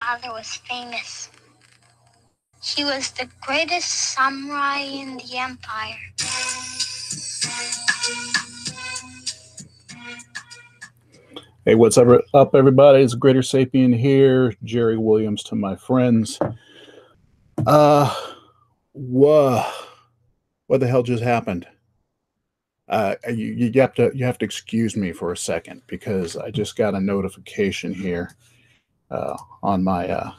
father was famous. He was the greatest samurai in the empire. Hey, what's up, everybody? It's Greater Sapien here. Jerry Williams to my friends. What the hell just happened? You have to excuse me for a second because I just got a notification here on my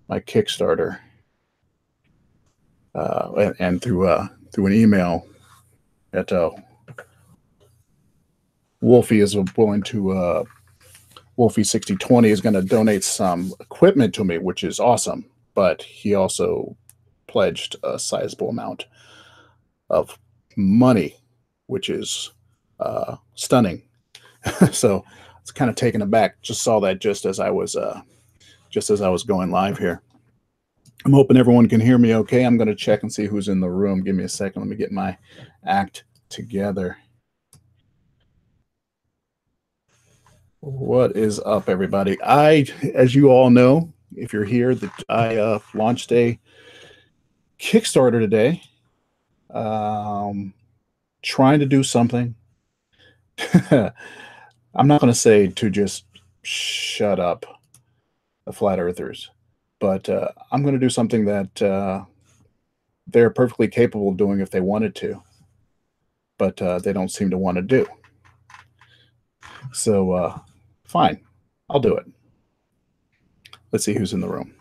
my Kickstarter and through an email that Wolfie is willing to Wolfie 6020 is going to donate some equipment to me, which is awesome. But he also pledged a sizable amount of money, which is stunning. So it's kind of taken aback. Just saw that just as I was going live here. I'm hoping everyone can hear me okay. I'm going to check and see who's in the room. Give me a second. Let me get my act together. What is up, everybody? As you all know, if you're here, that I launched a Kickstarter today, trying to do something. I'm not going to say to just shut up the flat earthers, but I'm going to do something that they're perfectly capable of doing if they wanted to, but they don't seem to want to do. So fine, I'll do it. Let's see who's in the room.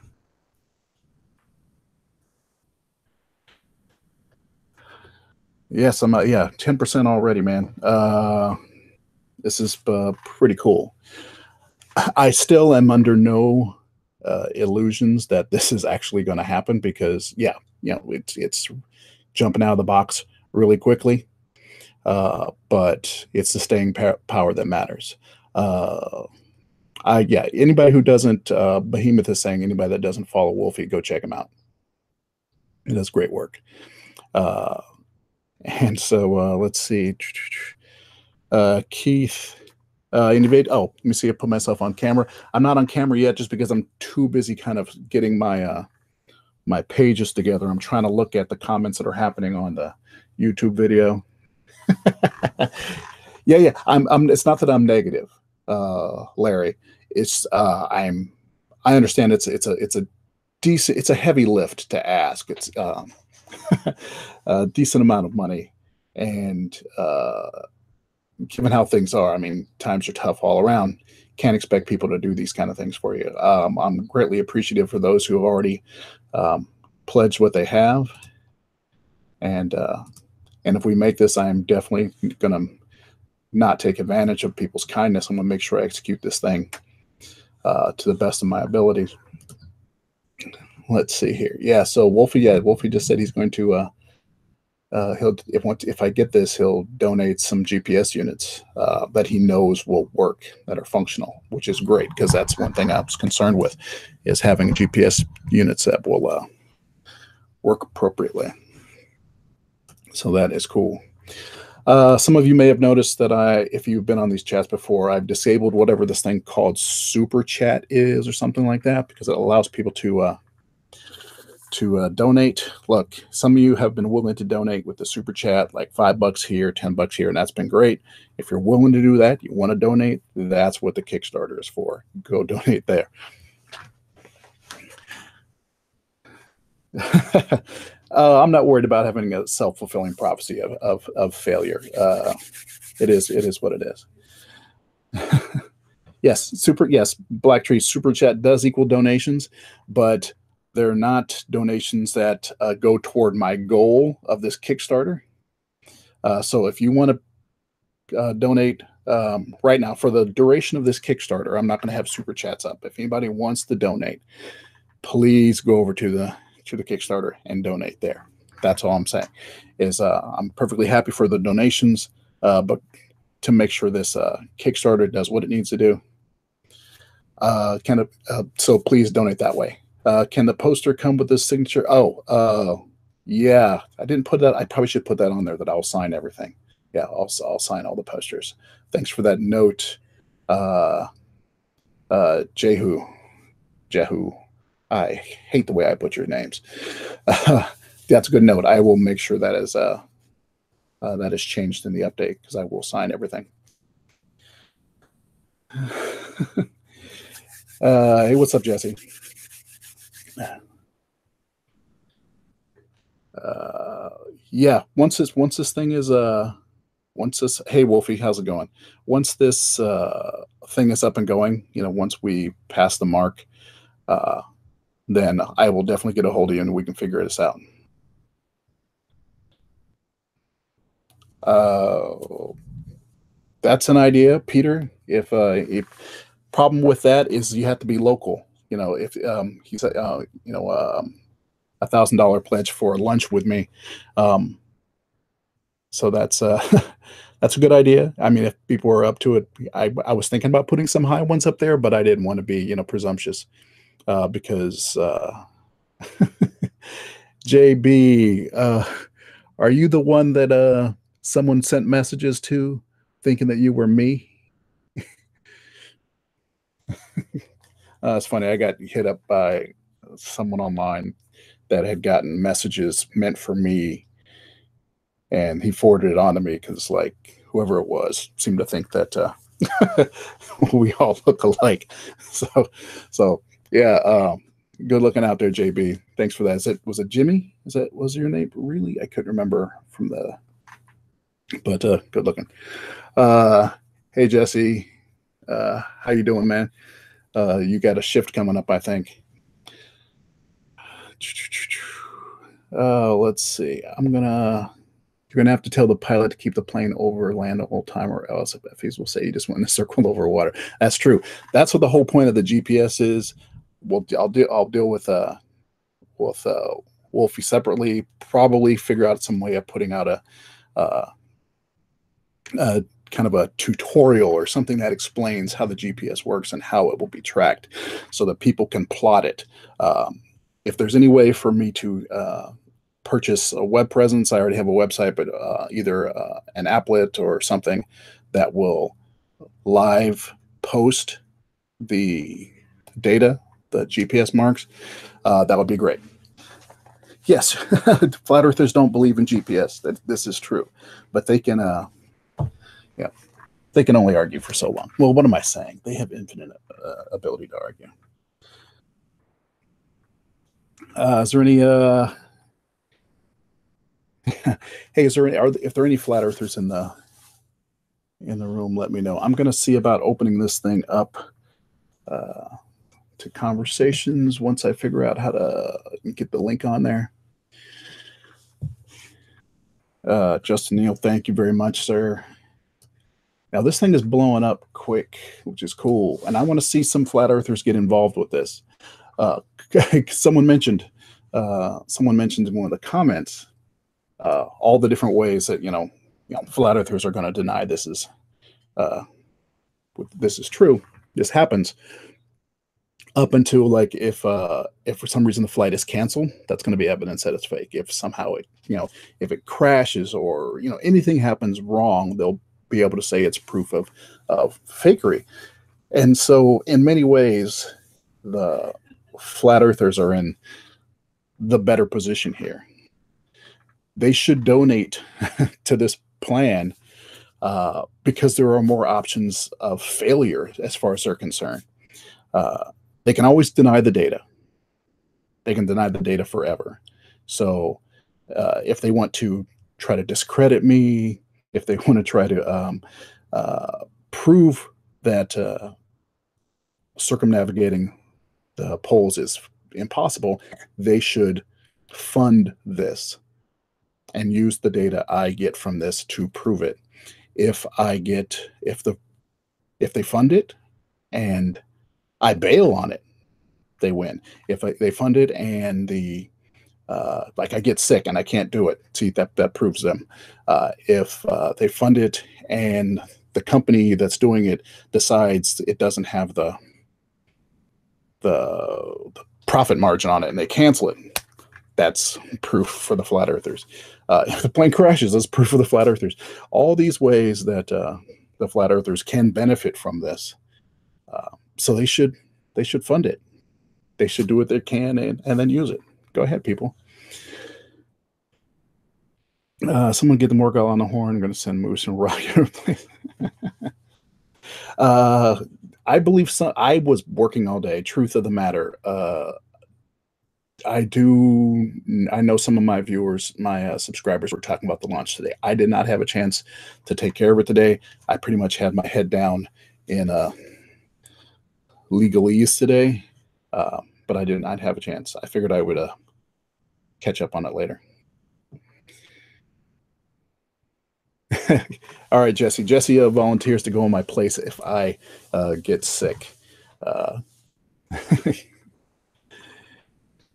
Yes, I'm 10% already, man. This is pretty cool. I still am under no illusions that this is actually going to happen because, it's jumping out of the box really quickly. But it's the staying power that matters. Anybody who doesn't, Behemoth is saying, anybody that doesn't follow Wolfie, go check him out. He does great work. And so let's see. Keith, innovate. Oh, let me see. I put myself on camera. I'm not on camera yet just because I'm too busy kind of getting my my pages together. I'm trying to look at the comments that are happening on the YouTube video. Yeah. It's not that I'm negative, Larry. It's I understand it's a decent, it's a heavy lift to ask. It's a decent amount of money, and given how things are, I mean, times are tough all around. Can't expect people to do these kind of things for you. I'm greatly appreciative for those who have already pledged what they have, and if we make this, I am definitely going to not take advantage of people's kindness. I'm going to make sure I execute this thing to the best of my abilities. Let's see here. Yeah, so Wolfie just said he's going to if I get this, he'll donate some GPS units that he knows will work, that are functional, which is great because that's one thing I was concerned with, is having GPS units that will work appropriately. So that is cool. Some of you may have noticed that if you've been on these chats before, I've disabled whatever this thing called Super Chat is or something like that, because it allows people to donate. Look, some of you have been willing to donate with the Super Chat, like $5 here, $10 here, and that's been great. If you're willing to do that, you want to donate, that's what the Kickstarter is for. Go donate there. I'm not worried about having a self-fulfilling prophecy of failure. It is what it is. Yes, Black Tree Super Chat does equal donations, but they're not donations that go toward my goal of this Kickstarter. So if you want to donate right now for the duration of this Kickstarter, I'm not going to have Super Chats up. If anybody wants to donate, please go over to the Kickstarter and donate there. That's all I'm saying. Is I'm perfectly happy for the donations, but to make sure this Kickstarter does what it needs to do, so please donate that way. Can the poster come with this signature? Yeah, I didn't put that. I probably should put that on there, that I'll sign everything. Yeah, I'll sign all the posters. Thanks for that note, Jehu. Jehu. I hate the way I butcher names. That's a good note. I will make sure that is changed in the update because I will sign everything. Hey, what's up, Jesse? Yeah, once this thing is hey Wolfie, how's it going? Once this thing is up and going, once we pass the mark, then I will definitely get a hold of you and we can figure this out. That's an idea, Peter. If problem with that is you have to be local. If he said, $1,000 pledge for lunch with me. So that's that's a good idea. I mean, if people were up to it, I was thinking about putting some high ones up there, but I didn't want to be, presumptuous because JB, are you the one that someone sent messages to thinking that you were me? It's funny. I got hit up by someone online that had gotten messages meant for me, and he forwarded it on to me because, like, whoever it was seemed to think that we all look alike. So yeah. Good looking out there, JB. Thanks for that. Was it Jimmy? Was your name? Really? I couldn't remember but good looking. Hey Jesse. How you doing, man? You got a shift coming up, I think. Let's see. You're gonna have to tell the pilot to keep the plane over land the whole time, or else FEs will say you just went in a circle over water. That's true. That's what the whole point of the GPS is. I'll deal with Wolfie separately. Probably figure out some way of putting out a kind of a tutorial or something that explains how the GPS works and how it will be tracked, so that people can plot it. If there's any way for me to purchase a web presence, I already have a website, but either an applet or something that will live post the data, the GPS marks, that would be great. Yes, flat earthers don't believe in GPS. This is true, but they can, they can only argue for so long. Well, what am I saying? They have infinite ability to argue. Is there any? Hey, if there are any flat earthers in the room? Let me know. I'm going to see about opening this thing up to conversations once I figure out how to get the link on there. Justin Neal, thank you very much, sir. Now this thing is blowing up quick, which is cool, and I want to see some flat earthers get involved with this. Someone mentioned in one of the comments all the different ways that flat earthers are going to deny this is true. This happens up until, like, if for some reason the flight is canceled, that's going to be evidence that it's fake. If somehow if it crashes or anything happens wrong, they'll be able to say it's proof of fakery. And so in many ways, the flat earthers are in the better position here. They should donate to this plan because there are more options of failure as far as they're concerned. They can always deny the data. They can deny the data forever. So if they want to try to discredit me, if they want to try to prove that circumnavigating the poles is impossible, they should fund this and use the data I get from this to prove it. If they fund it and I bail on it, they win. If they fund it and like I get sick and I can't do it, see, that proves them. If they fund it and the company that's doing it decides it doesn't have the profit margin on it and they cancel it, that's proof for the flat earthers. If the plane crashes, that's proof for the flat earthers. All these ways that the flat earthers can benefit from this. So they should fund it. they should do what they can and then use it. Go ahead, people. Someone get the Morgul on the horn. I'm going to send Moose and Rocket. I believe so. I was working all day. Truth of the matter. I know some of my viewers, my subscribers were talking about the launch today. I did not have a chance to take care of it today. I pretty much had my head down in legalese today, but I did not have a chance. I figured I would catch up on it later. All right, Jesse. Jesse volunteers to go in my place if I get sick.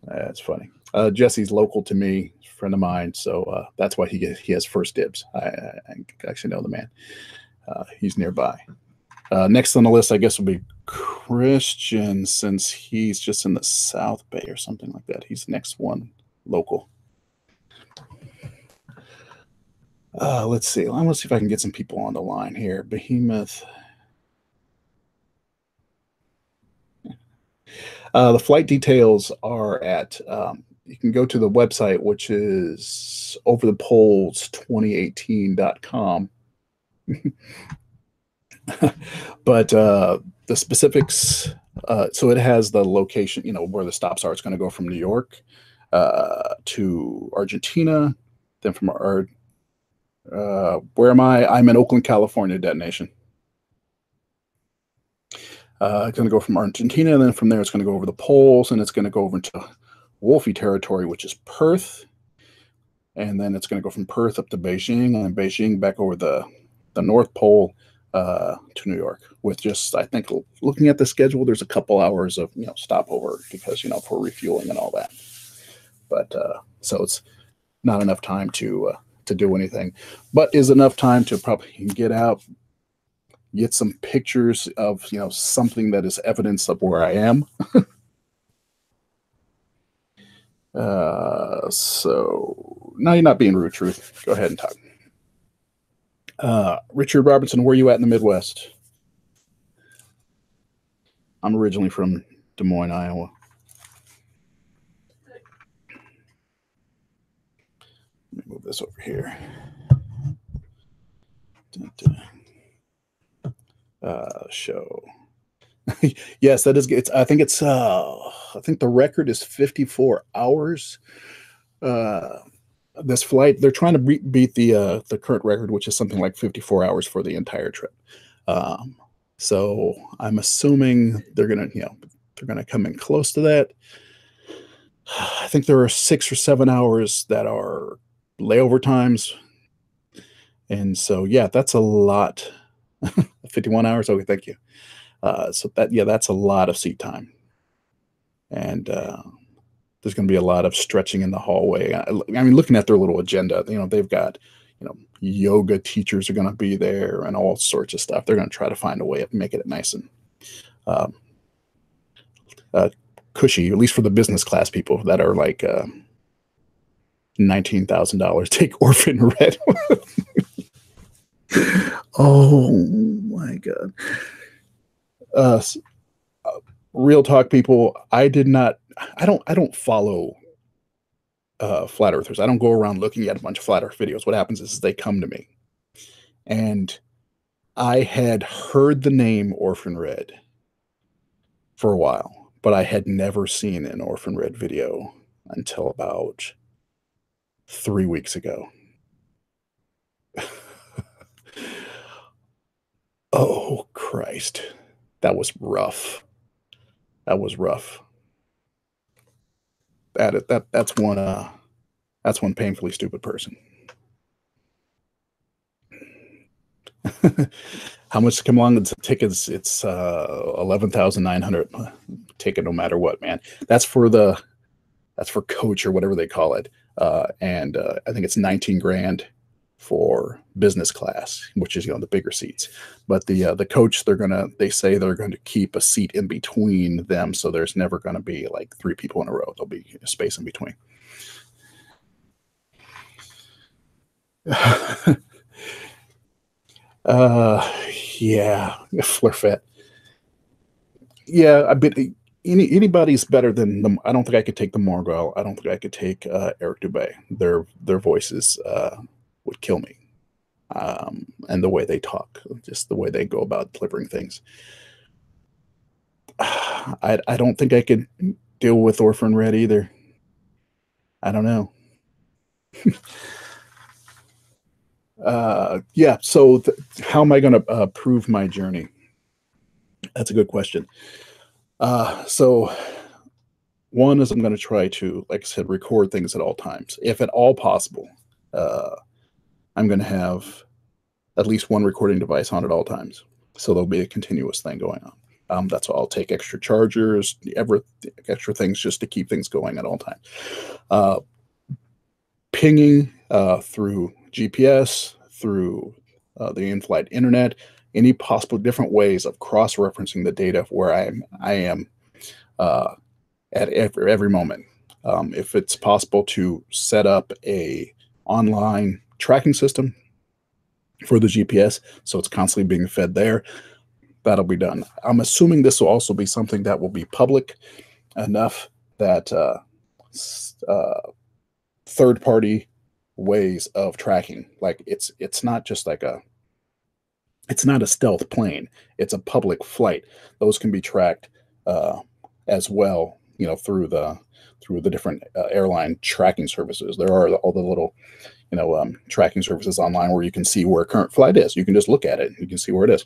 That's funny. Jesse's local to me, a friend of mine, so that's why he has first dibs. I actually know the man. He's nearby. Next on the list, I guess, will be Christian, since he's just in the South Bay or something like that. He's the next one local. Let's see. Let's see if I can get some people on the line here. Behemoth. The flight details are at, you can go to the website, which is overthepoles2018.com. But the specifics, so it has the location, where the stops are. It's going to go from New York to Argentina, then from where am I? I'm in Oakland, California, detonation. It's going to go from Argentina, and then from there it's going to go over the poles, and it's going to go over into Wolfie territory, which is Perth, and then it's going to go from Perth up to Beijing, and then Beijing back over the North Pole to New York. With just, I think, looking at the schedule, there's a couple hours of stopover because for refueling and all that. But so it's not enough time to do anything, but is enough time to probably get out, get some pictures of something that is evidence of where I am. So now you're not being rude, Truth. Go ahead and talk. Richard Robertson, where are you at in the Midwest? I'm originally from Des Moines, Iowa. Let me move this over here. Show. Yes, that is. I think the record is 54 hours. This flight, they're trying to beat the current record, which is something like 54 hours for the entire trip. So I'm assuming they're gonna come in close to that. I think there are 6 or 7 hours that are layover times, and so yeah, that's a lot. 51 hours. Okay, thank you. So that's a lot of seat time, and there's going to be a lot of stretching in the hallway. I mean, looking at their little agenda, they've got, yoga teachers are going to be there and all sorts of stuff. They're going to try to find a way of making it nice and cushy, at least for the business class people that are like $19,000. Take Orphan Red. Oh my God. Real talk, people. I don't follow flat earthers. I don't go around looking at a bunch of flat earth videos. What happens is they come to me, and I had heard the name Orphan Red for a while, but I had never seen an Orphan Red video until about 3 weeks ago. Oh Christ, that was rough. That was rough. That's one painfully stupid person. How much to come along? The tickets, it's 11,900. Take it no matter what, man. That's for coach or whatever they call it, and I think it's 19 grand for business class, which is the bigger seats. But the coach, they say they're going to keep a seat in between them, so there's never going to be like 3 people in a row. There'll be a space in between. Yeah, Flurfet. Yeah, anybody's better than them. I don't think I could take the Morgul. I don't think I could take Eric Dubay. Their voices would kill me, and the way they talk, just the way they go about delivering things. I don't think I could deal with Orphan Red either. I don't know. Yeah. So how am I going to prove my journey? That's a good question. So one is I'm going to try to, like I said, record things at all times, if at all possible. I'm going to have at least one recording device on at all times, so there'll be a continuous thing going on. That's why I'll take extra chargers, extra things just to keep things going at all times. Pinging through GPS, through the in-flight internet, any possible different ways of cross-referencing the data where I am at every moment. If it's possible to set up a online tracking system for the GPS, so it's constantly being fed there, that'll be done. I'm assuming this will also be something that will be public enough that third-party ways of tracking, like it's not just like it's not a stealth plane, it's a public flight. Those can be tracked as well, through the different airline tracking services. There are all the little tracking services online where you can see where a current flight is. You can just look at it, you can see where it is.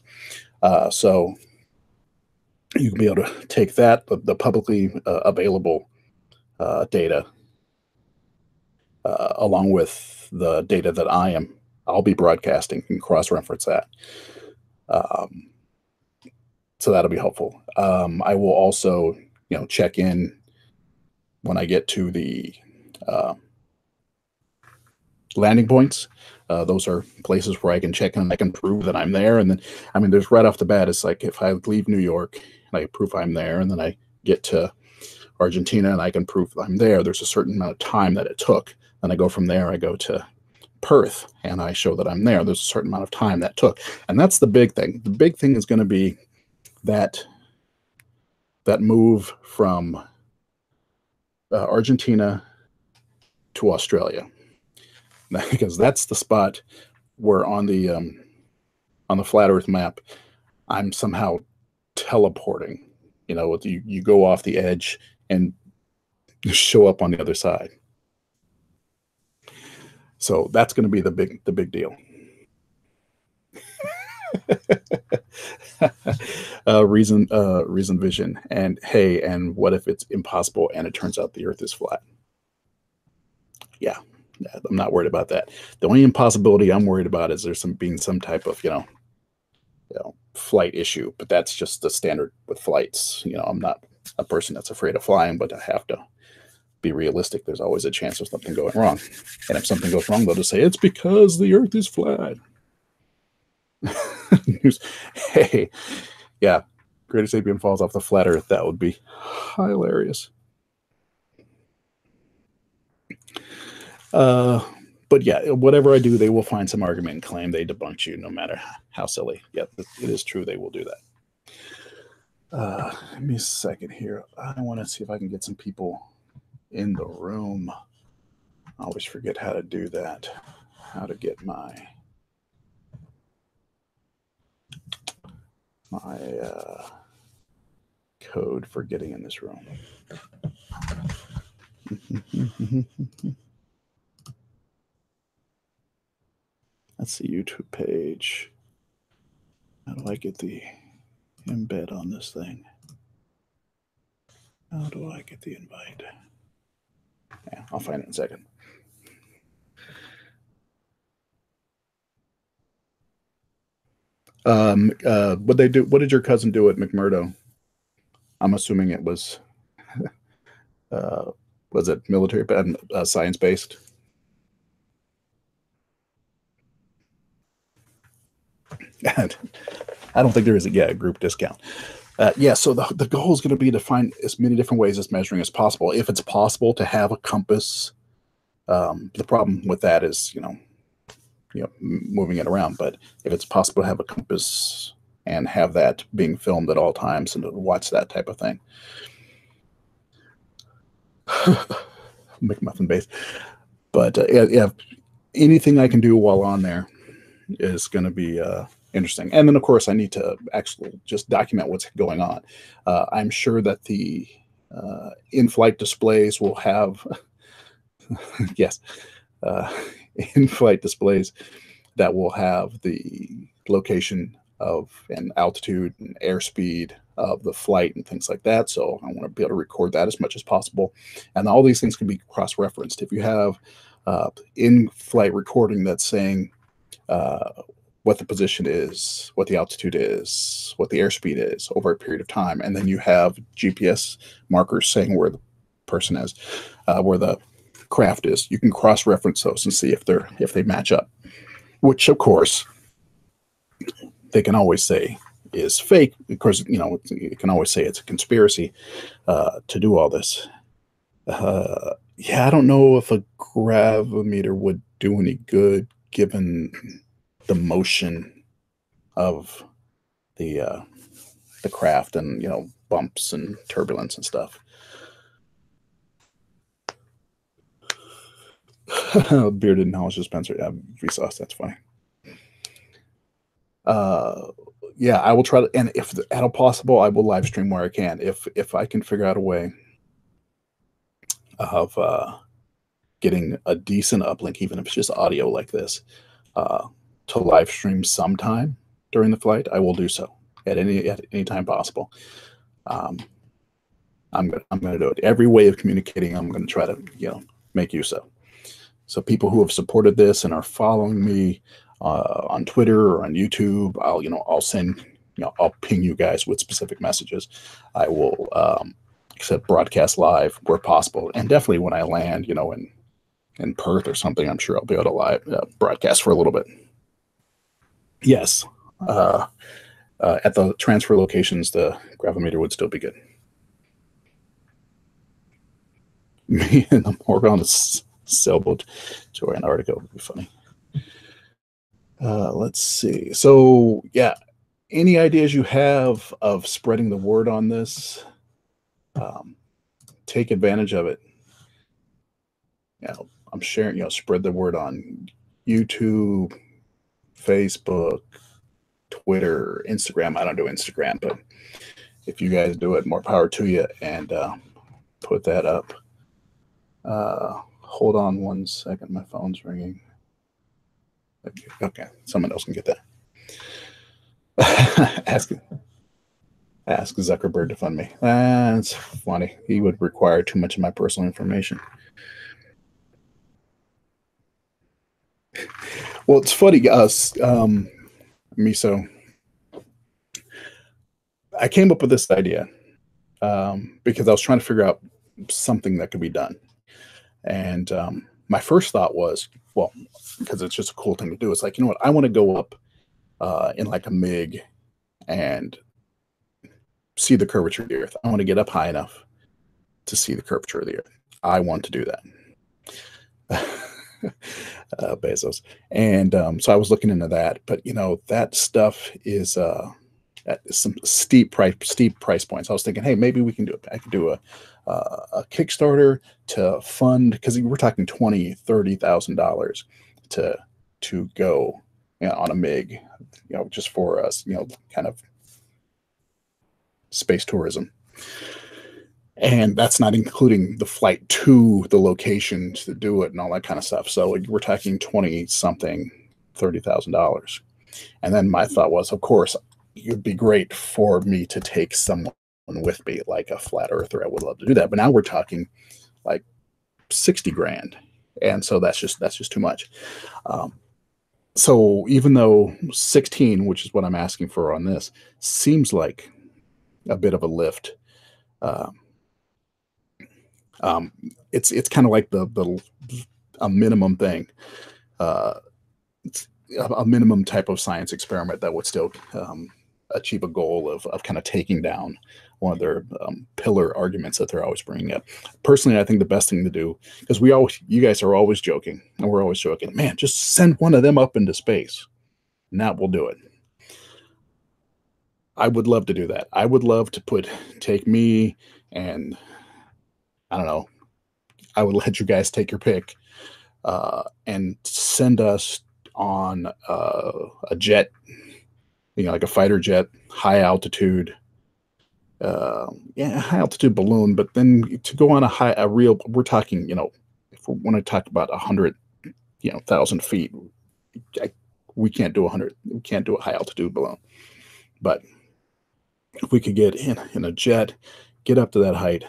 So you can be able to take that, the publicly available data, along with the data that I'll be broadcasting, and cross-reference that. So that'll be helpful. I will also, check in when I get to the landing points. Those are places where I can check in and I can prove that I'm there. And then, there's right off the bat, it's like if I leave New York and I prove I'm there, and then I get to Argentina and I can prove I'm there, there's a certain amount of time that it took. Then I go from there, I go to Perth and I show that I'm there. There's a certain amount of time that took. And that's the big thing. The big thing is going to be that move from Argentina to Australia, because that's the spot where on the flat Earth map, I'm somehow teleporting. You go off the edge and show up on the other side. So that's going to be the big deal. Reason vision, and hey, and what if it's impossible and it turns out the Earth is flat? Yeah, I'm not worried about that. The only impossibility I'm worried about is there's being some type of flight issue, but that's just the standard with flights. I'm not a person that's afraid of flying, but I have to be realistic. There's always a chance of something going wrong, and if something goes wrong, they'll just say it's because the Earth is flat. Hey, yeah, greatest apian falls off the flat Earth. That would be hilarious. But yeah, whatever I do, they will find some argument and claim they debunked you, no matter how silly. Yeah, it is true. They will do that. Give me a second here. I want to see if I can get some people in the room. I always forget how to do that. How to get my code for getting in this room. That's the YouTube page. How do I get the embed on this thing? How do I get the invite? Yeah, I'll find it in a second. What did your cousin do at McMurdo? I'm assuming it was it military, science based? I don't think there is a group discount. Yeah, so the goal is going to be to find as many different ways of measuring as possible. If it's possible to have a compass, the problem with that is moving it around. But if it's possible to have a compass and have that being filmed at all times and to watch that type of thing, McMuffin base. But yeah, anything I can do while on there is going to be interesting. And then, of course, I need to actually just document what's going on. I'm sure that the in-flight displays will have, yes, uh, in-flight displays that will have the location of and altitude and airspeed of the flight and things like that. So I want to be able to record that as much as possible. And all these things can be cross-referenced. If you have in-flight recording that's saying what the position is, what the altitude is, what the airspeed is over a period of time, and then you have GPS markers saying where the person is, where the craft is, you can cross-reference those and see if they match up. Which, of course, they can always say is fake. Of course, you can always say it's a conspiracy to do all this. Yeah, I don't know if a gravimeter would do any good given the motion of the craft and bumps and turbulence and stuff. Bearded knowledge dispenser. Yeah, Vsauce, that's funny. Yeah, I will try to, and if at all possible, I will live stream where I can. If I can figure out a way of getting a decent uplink, even if it's just audio like this, to live stream sometime during the flight, I will do so at any time possible. I'm gonna do it. Every way of communicating, I'm gonna try to make use of. So people who have supported this and are following me on Twitter or on YouTube, I'll send, I'll ping you guys with specific messages. I will accept broadcast live where possible, and definitely when I land, in Perth or something, I'm sure I'll be able to live broadcast for a little bit. Yes, at the transfer locations, the gravimeter would still be good. Me and the Morgan on a sailboat to Antarctica would be funny. Let's see. So, yeah, any ideas you have of spreading the word on this? Take advantage of it. I'm sharing, spread the word on YouTube, Facebook, Twitter, Instagram. I don't do Instagram, but if you guys do it, more power to you, and put that up. Hold on one second. My phone's ringing. Okay, someone else can get that. Ask Zuckerberg to fund me. That's funny. He would require too much of my personal information. Well, it's funny, Miso. I came up with this idea because I was trying to figure out something that could be done. And my first thought was, well, because it's just a cool thing to do. It's like, what? I want to go up in like a MiG and see the curvature of the Earth. I want to get up high enough to see the curvature of the Earth. I want to do that. Bezos. And so I was looking into that, but that stuff is some steep price points. I was thinking, hey, maybe we can do it. I could do a Kickstarter to fund, because we're talking $20,000-$30,000 to go on a MiG, just for us, kind of space tourism. And that's not including the flight to the location to do it and all that kind of stuff. So we're talking 20 something, $30,000. And then my thought was, of course, it'd be great for me to take someone with me, like a flat earther. I would love to do that. But now we're talking like 60 grand. And so that's just too much. So even though 16, which is what I'm asking for on this, seems like a bit of a lift, it's kind of like a minimum thing, it's a minimum type of science experiment that would still achieve a goal of kind of taking down one of their pillar arguments that they're always bringing up. Personally, I think the best thing to do, because you guys are always joking, and we're always joking, man, just send one of them up into space, and that will do it. I would love to do that. I would love to take me and, I don't know, I would let you guys take your pick and send us on a jet, like a fighter jet, high altitude. High altitude balloon, but then to go on a real, we're talking, if we want to talk about 100, 1,000 feet, we can't do 100. We can't do a high altitude balloon. But if we could get in a jet, get up to that height,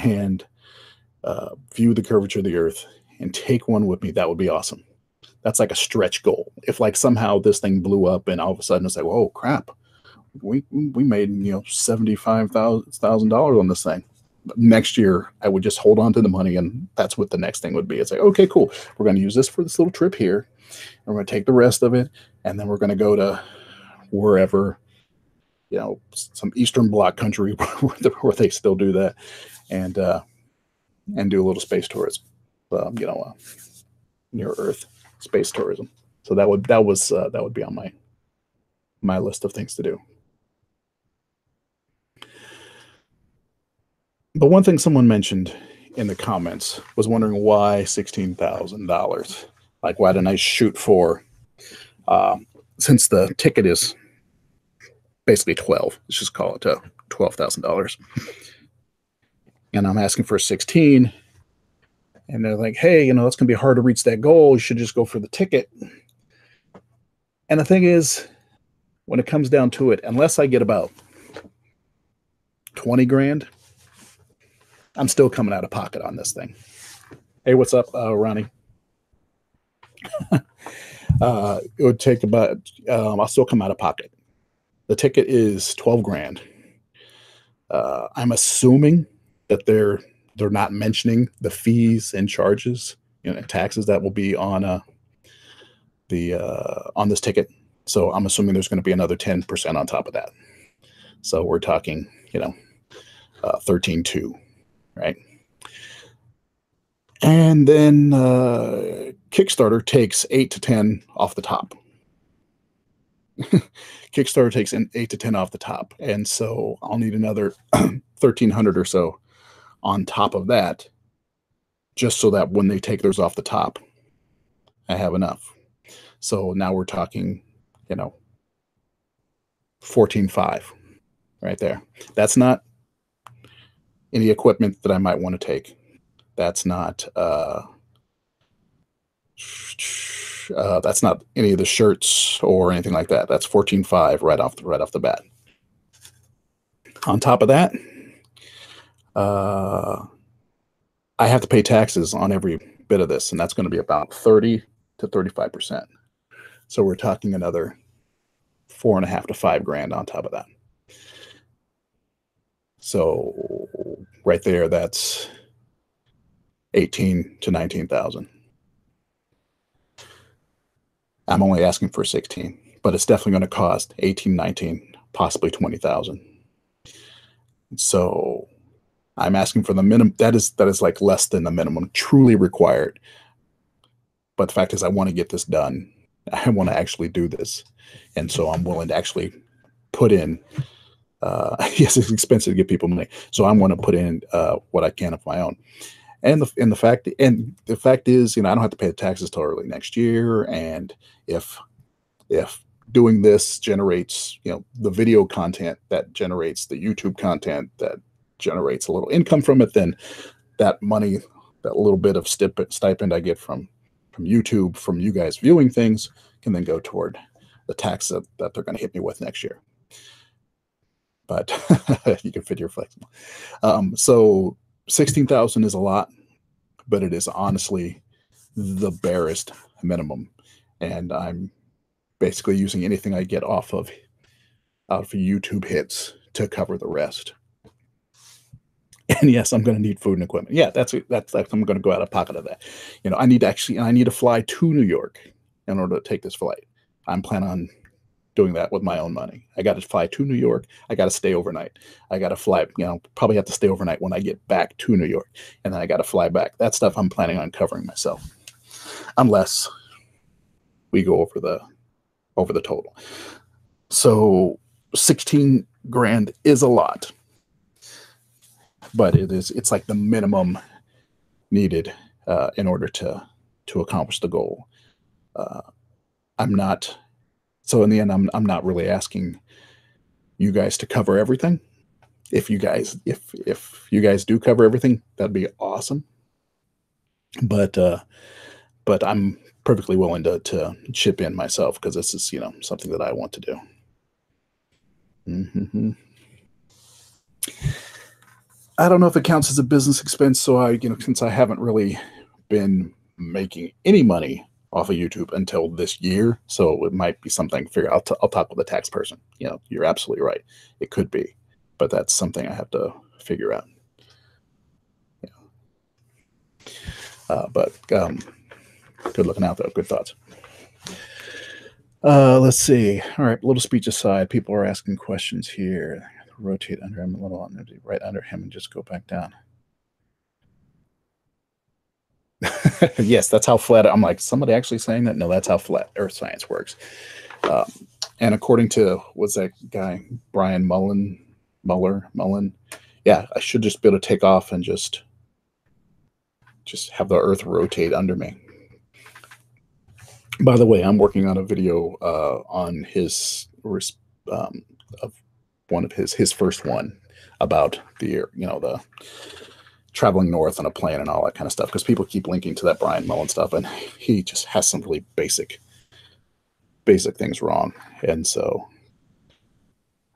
and view the curvature of the Earth, and take one with me, that would be awesome. That's like a stretch goal. If like somehow this thing blew up and all of a sudden it's like, oh crap, we made $75,000 on this thing. Next year, I would just hold on to the money, and that's what the next thing would be. It's like, okay, cool. We're going to use this for this little trip here, and we're going to take the rest of it, and then we're going to go to wherever, some Eastern Bloc country where they still do that, and do a little space tourism, near Earth space tourism. So that would be on my list of things to do. But one thing someone mentioned in the comments was wondering why $16,000. Like, why didn't I shoot for, since the ticket is basically 12, let's just call it $12,000. And I'm asking for 16. And they're like, hey, it's going to be hard to reach that goal. You should just go for the ticket. And the thing is, when it comes down to it, unless I get about 20 grand, I'm still coming out of pocket on this thing. Hey, what's up, Ronnie? It would take about, I'll still come out of pocket. The ticket is 12 grand. I'm assuming that they're not mentioning the fees and charges, taxes that will be on on this ticket. So I'm assuming there's going to be another 10% on top of that. So we're talking, 13.2. Right. And then Kickstarter takes 8 to 10 off the top. Kickstarter takes 8 to 10 off the top. And so I'll need another 1,300 or so on top of that, just so that when they take theirs off the top, I have enough. So now we're talking, 14.5 right there. That's not any equipment that I might want to take. That's not any of the shirts or anything like that. That's 14.5 right off the bat. On top of that, I have to pay taxes on every bit of this, and that's going to be about 30 to 35%. So we're talking another 4.5 to 5 grand on top of that. So right there, that's 18 to 19,000. I'm only asking for 16, but it's definitely going to cost 18, 19, possibly 20,000. So I'm asking for the minimum. That is like less than the minimum truly required. But the fact is, I want to get this done. I want to actually do this. And so I'm willing to actually put in, yes, it's expensive to give people money. So I'm going to put in what I can of my own. And the fact is, I don't have to pay the taxes till early next year. And if doing this generates, the video content that generates the YouTube content that generates a little income from it, then that money, that little bit of stipend I get from YouTube, from you guys viewing things, can then go toward the tax that they're going to hit me with next year. But you can fit your flexible. So 16,000 is a lot, but it is honestly the barest minimum. And I'm basically using anything I get out of YouTube hits to cover the rest. And yes, I'm going to need food and equipment. Yeah, that's I'm going to go out of pocket of that. I need to fly to New York in order to take this flight. I'm planning on doing that with my own money. I got to fly to New York. I got to stay overnight. I got to fly, probably have to stay overnight when I get back to New York. And then I got to fly back. That stuff I'm planning on covering myself. Unless we go over the total. So 16 grand is a lot. but it's like the minimum needed in order to accomplish the goal. I'm not, so in the end, I'm not really asking you guys to cover everything. If you guys do cover everything, that'd be awesome. But I'm perfectly willing to chip in myself, because this is, something that I want to do. Mm-hmm. I don't know if it counts as a business expense. So since I haven't really been making any money off of YouTube until this year, so it might be something to figure out. I'll talk with a tax person. You're absolutely right. It could be, but that's something I have to figure out. But good looking out, though. Good thoughts. Let's see. All right, little speech aside, people are asking questions here. Rotate under him a little, right under him, and just go back down. Yes, that's how flat. I'm like, somebody actually saying that? No, that's how flat Earth science works. And according to, what's that guy, Brian Mullen? Yeah, I should just be able to take off and just have the Earth rotate under me. By the way, I'm working on a video on his of one of his first one about the the traveling north on a plane and all that kind of stuff, because people keep linking to that Brian Mullen stuff, and he just has some really basic things wrong. And so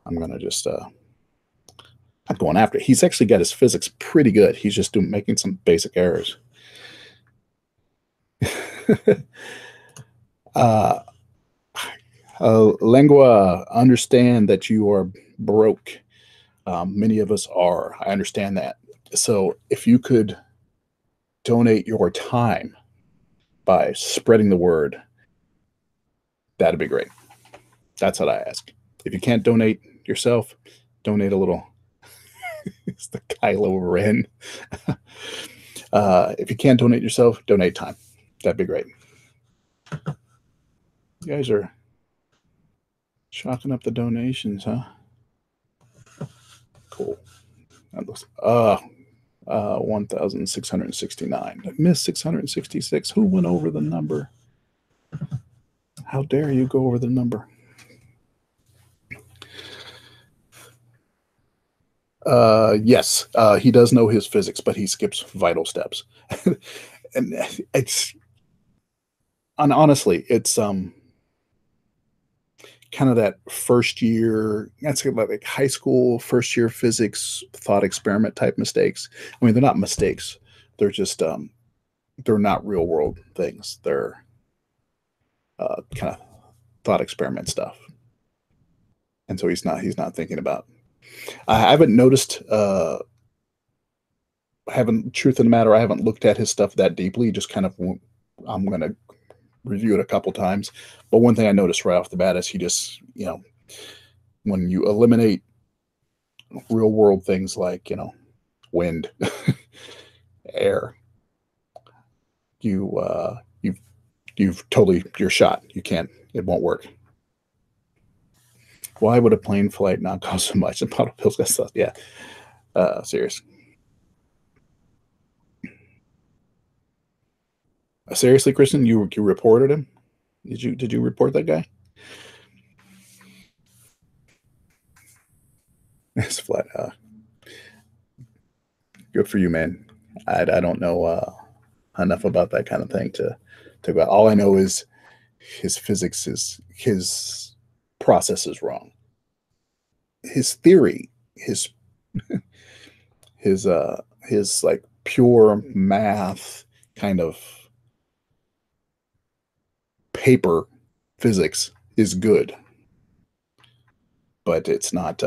I'm gonna just I'm going after it. He's actually got his physics pretty good. He's just making some basic errors. Lengua, understand that you are broke. Many of us are. I understand that. So if you could donate your time by spreading the word, that'd be great. That's what I ask. If you can't donate yourself, donate a little. It's the Kylo Ren. If you can't donate yourself, donate time. That'd be great. You guys are chalking up the donations, huh? Cool. That looks 1,669. I missed 666. Who went over the number? How dare you go over the number? Yes, he does know his physics, but he skips vital steps. And honestly, it's kind of that first year, that's like high school first year physics thought experiment type mistakes. I mean, they're not mistakes. They're just they're not real world things. They're kind of thought experiment stuff. And so he's not thinking about. I haven't noticed. Truth of the matter, I haven't looked at his stuff that deeply. Just kind of, I'm gonna review it a couple times. But one thing I noticed right off the bat is he just, when you eliminate real world things like, wind, air, you've totally, you're shot. You can't, it won't work. Why would a plane flight not cost so much? And bottle pills got stuff. Yeah. Serious. Seriously, Kristen, you reported him? Did you report that guy? It's flat. Good for you, man. I don't know enough about that kind of thing to go. All I know is his physics his process is wrong. His theory, his like pure math kind of paper physics is good, but it's not.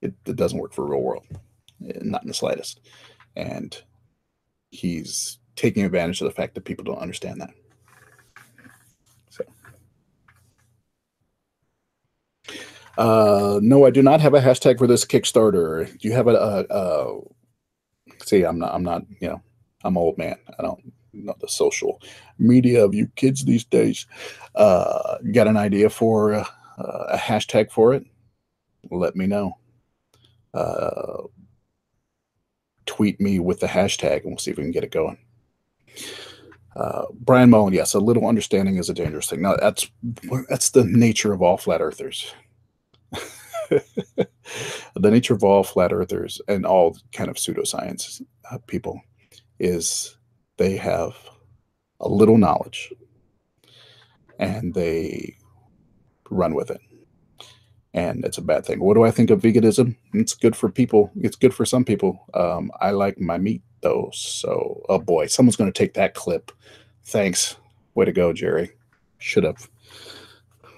It doesn't work for real world, not in the slightest. And he's taking advantage of the fact that people don't understand that. So, no, I do not have a hashtag for this Kickstarter. Do you have see, I'm not, I'm an old man. I don't know the social media of you kids these days. You got an idea for a hashtag for it? Let me know. tweet me with the hashtag, and we'll see if we can get it going. Brian Mullen, yes, a little understanding is a dangerous thing. Now, that's the nature of all flat earthers. The nature of all flat earthers and all kind of pseudoscience people is they have a little knowledge and they run with it. And it's a bad thing. What do I think of veganism? It's good for people. It's good for some people. I like my meat, though. So, oh boy, someone's going to take that clip. Thanks. Way to go, Jerry. Should have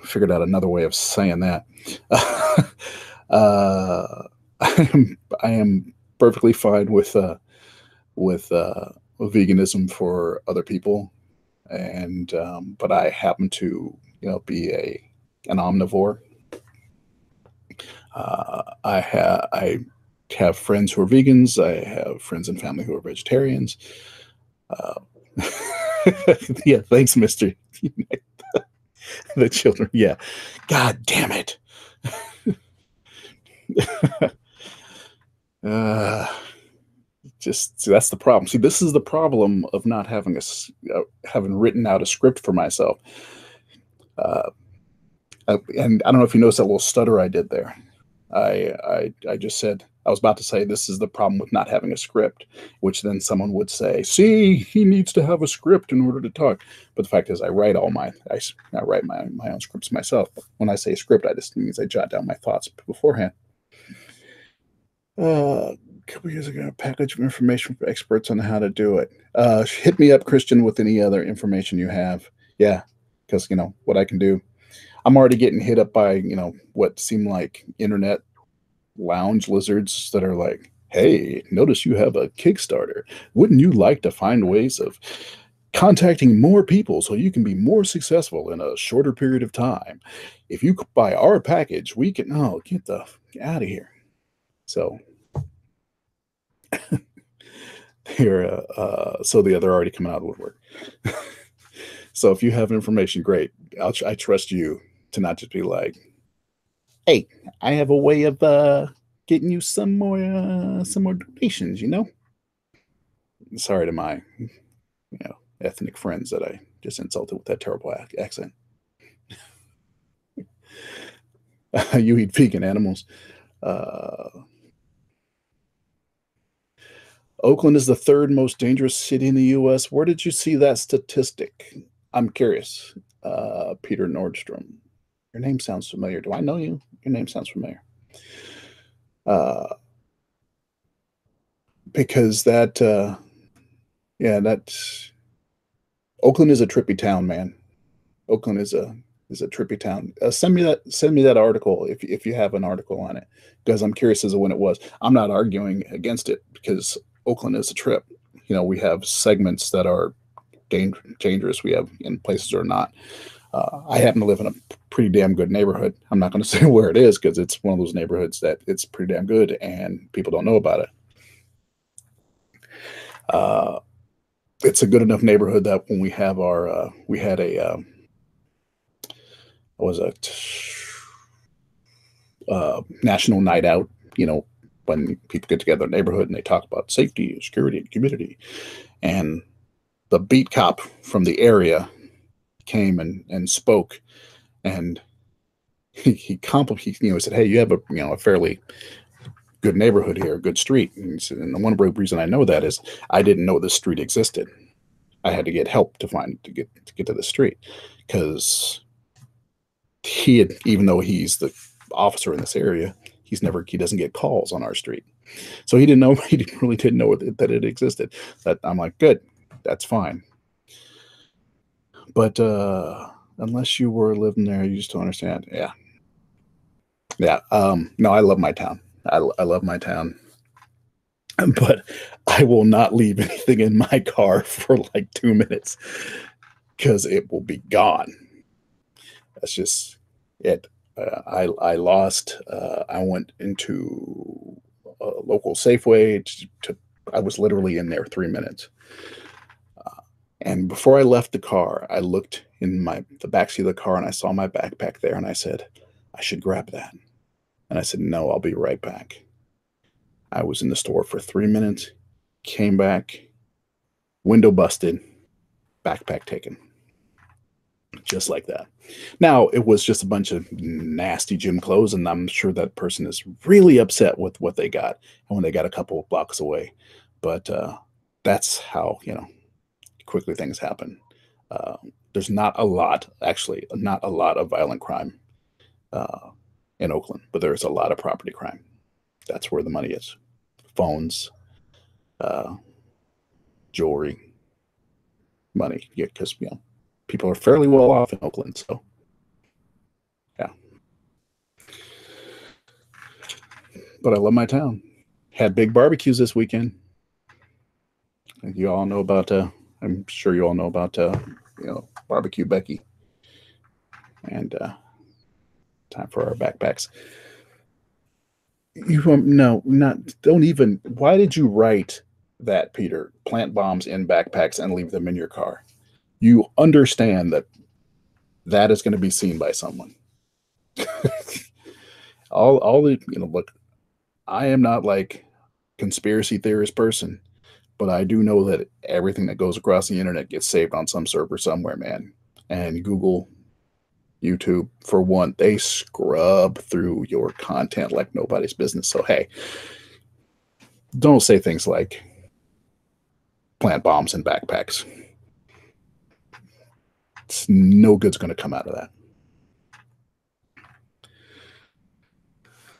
figured out another way of saying that. I am perfectly fine with veganism for other people, and but I happen to be an omnivore. I have friends who are vegans. I have friends and family who are vegetarians. Yeah, thanks, Mister. The children. Yeah, God damn it. Just see, that's the problem. See, this is the problem of not having having written out a script for myself. And I don't know if you noticed that little stutter I did there. I just said, I was about to say, this is the problem with not having a script, which then someone would say, see, he needs to have a script in order to talk. But the fact is, I write I write my own scripts myself. When I say script, I just means I jot down my thoughts beforehand. A couple years ago, a package of information for experts on how to do it. Hit me up, Christian, with any other information you have. Yeah, because what I can do. I'm already getting hit up by what seem like internet lounge lizards that are like, hey, notice you have a Kickstarter. Wouldn't you like to find ways of contacting more people so you can be more successful in a shorter period of time? If you buy our package, we can get out of here. So they're they're already coming out of the woodwork. So if you have information, great. I trust you to not just be like, hey, I have a way of getting you some more donations, Sorry to my ethnic friends that I just insulted with that terrible accent. You eat vegan animals. Oakland is the third most dangerous city in the U.S. Where did you see that statistic? I'm curious. Peter Nordstrom. Your name sounds familiar. Do I know you? Your name sounds familiar. Because that Oakland is a trippy town, man. Oakland is a trippy town. Send me that article if you have an article on it, because I'm curious as to when it was. I'm not arguing against it because Oakland is a trip. We have segments that are dangerous. We have in places that are not. I happen to live in a pretty damn good neighborhood. I'm not going to say where it is because it's one of those neighborhoods that it's pretty damn good and people don't know about it. It's a good enough neighborhood that when we have we had a national night out, when people get together in the neighborhood and they talk about safety, security, and community. And the beat cop from the area came and spoke, and he said, hey, you have a fairly good neighborhood here, a good street. And the one reason I know that is I didn't know this street existed. I had to get help to get to the street, because even though he's the officer in this area, he doesn't get calls on our street. So he really didn't know that it existed. That I'm like, good, that's fine. But unless you were living there, you just don't understand. Yeah. No, I love my town. I love my town. But I will not leave anything in my car for like 2 minutes because it will be gone. That's just it. I lost. I went into a local Safeway. I was literally in there 3 minutes. And before I left the car, I looked in the backseat of the car and I saw my backpack there, and I said, I should grab that. And I said, no, I'll be right back. I was in the store for 3 minutes, came back, window busted, backpack taken. Just like that. Now, it was just a bunch of nasty gym clothes, and I'm sure that person is really upset with what they got and when they got a couple of blocks away. But that's how, quickly things happen. Uh, there's not a lot, actually, not a lot of violent crime uh, in Oakland, but there's a lot of property crime. That's where the money is. Phones, uh, jewelry, money. Yeah, because people are fairly well off in Oakland. So yeah, but I love my town. Had big barbecues this weekend. You all know about. I'm sure you all know about. Barbecue Becky. And time for our backpacks. You no, not don't even. Why did you write that, Peter? Plant bombs in backpacks and leave them in your car. You understand that that is going to be seen by someone. all the look. I am not like conspiracy theorist person, but I do know that everything that goes across the internet gets saved on some server somewhere, man. And Google, YouTube, for one, they scrub through your content like nobody's business. So hey, don't say things like plant bombs in backpacks. It's no good's going to come out of that.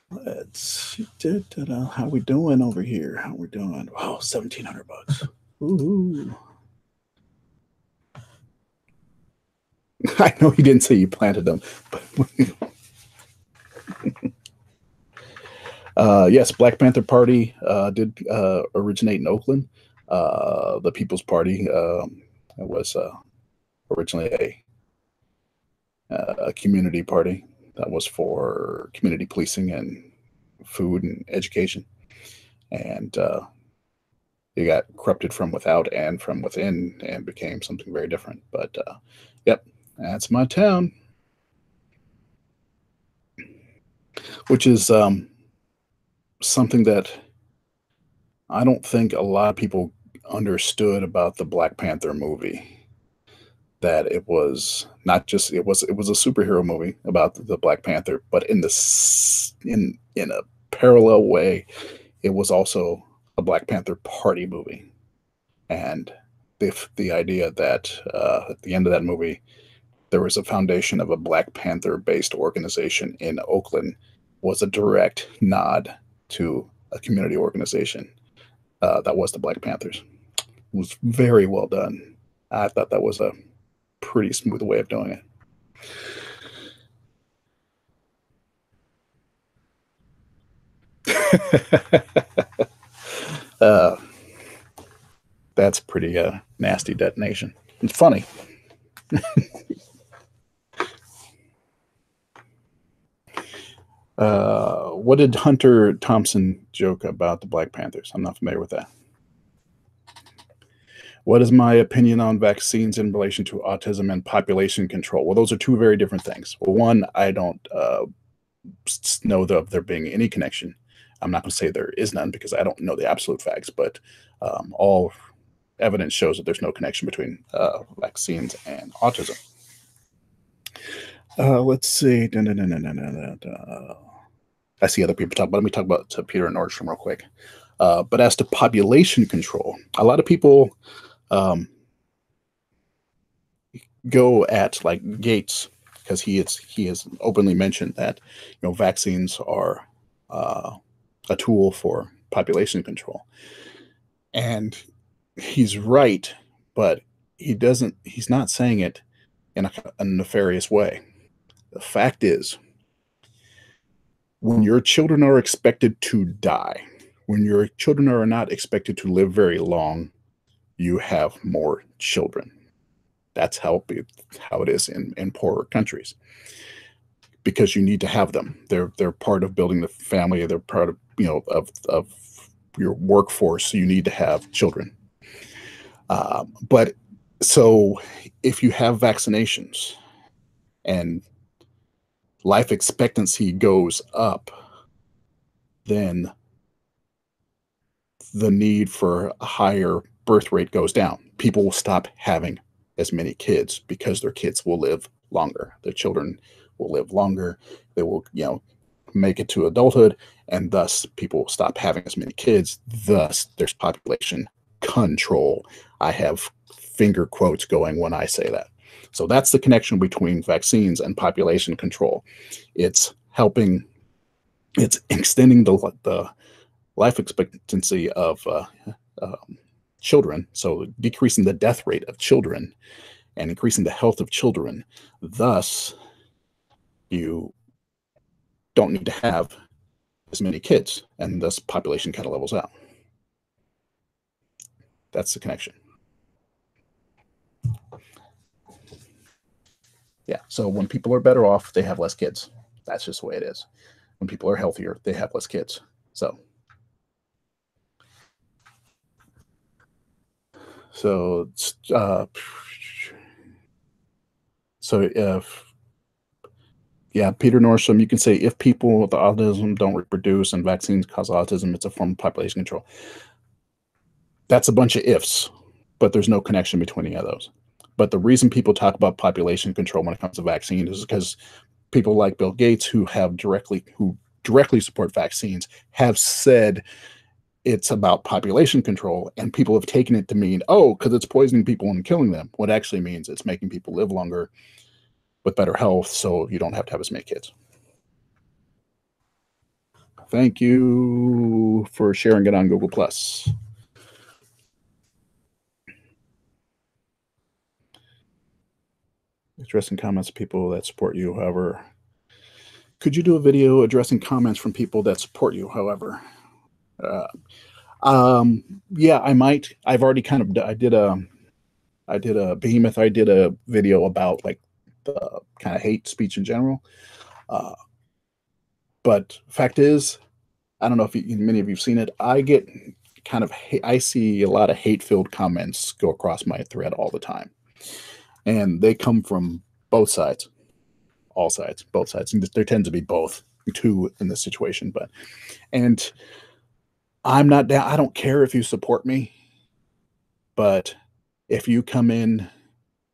Let's see. How we doing over here? How we doing? Wow, $1,700. Ooh. I know you didn't say you planted them, but yes, Black Panther Party did originate in Oakland. The People's Party was originally a community party that was for community policing and food and education. And it got corrupted from without and from within and became something very different. But yep, that's my town, which is something that I don't think a lot of people understood about the Black Panther movie. That it was not just it was a superhero movie about the Black Panther, but in a parallel way, it was also a Black Panther party movie. And the idea that at the end of that movie, there was a foundation of a Black Panther based organization in Oakland was a direct nod to a community organization that was the Black Panthers. It was very well done. I thought that was a pretty smooth way of doing it. That's pretty nasty detonation. It's funny. What did Hunter Thompson joke about the Black Panthers? I'm not familiar with that. What is my opinion on vaccines in relation to autism and population control? Well, those are two very different things. Well, one, I don't know of there being any connection. I'm not going to say there is none because I don't know the absolute facts, but all evidence shows that there's no connection between vaccines and autism. Let's see. I see other people talk, but let me talk about Peter and Nordstrom real quick. But as to population control, a lot of people go at like Gates because he has openly mentioned that vaccines are a tool for population control, and he's right, but he's not saying it in a nefarious way. The fact is, when your children are expected to die, when your children are not expected to live very long, you have more children. That's how it is in poorer countries, because you need to have them. They're part of building the family. They're part of of your workforce. So you need to have children. But so if you have vaccinations and life expectancy goes up, then the need for a higher birth rate goes down. People will stop having as many kids because their kids will live longer. Their children will live longer. They will, make it to adulthood, and thus people will stop having as many kids. Thus, there's population control. I have finger quotes going when I say that. So that's the connection between vaccines and population control. It's extending the life expectancy of children, so decreasing the death rate of children and increasing the health of children. Thus, you don't need to have as many kids, and thus population kind of levels out. That's the connection. Yeah, so when people are better off, they have less kids. That's just the way it is. When people are healthier, they have less kids. So if, yeah, Peter Nordstrom, you can say if people with autism don't reproduce and vaccines cause autism, it's a form of population control. That's a bunch of ifs, but there's no connection between any of those. But the reason people talk about population control when it comes to vaccines is because people like Bill Gates, who directly support vaccines, have said it's about population control, and people have taken it to mean, oh, because it's poisoning people and killing them. What actually means it's making people live longer with better health, so you don't have to have as many kids. Thank you for sharing it on Google+. Addressing comments of people that support you, however. Could you do a video addressing comments from people that support you, however? Yeah, I might. I've already I did a behemoth. I did a video about like the kind of hate speech in general. But fact is, I don't know if many of you've seen it. I get I see a lot of hate-filled comments go across my thread all the time. And they come from both sides, all sides, both sides. And there tends to be two in this situation. And I'm not down. I don't care if you support me, but if you come in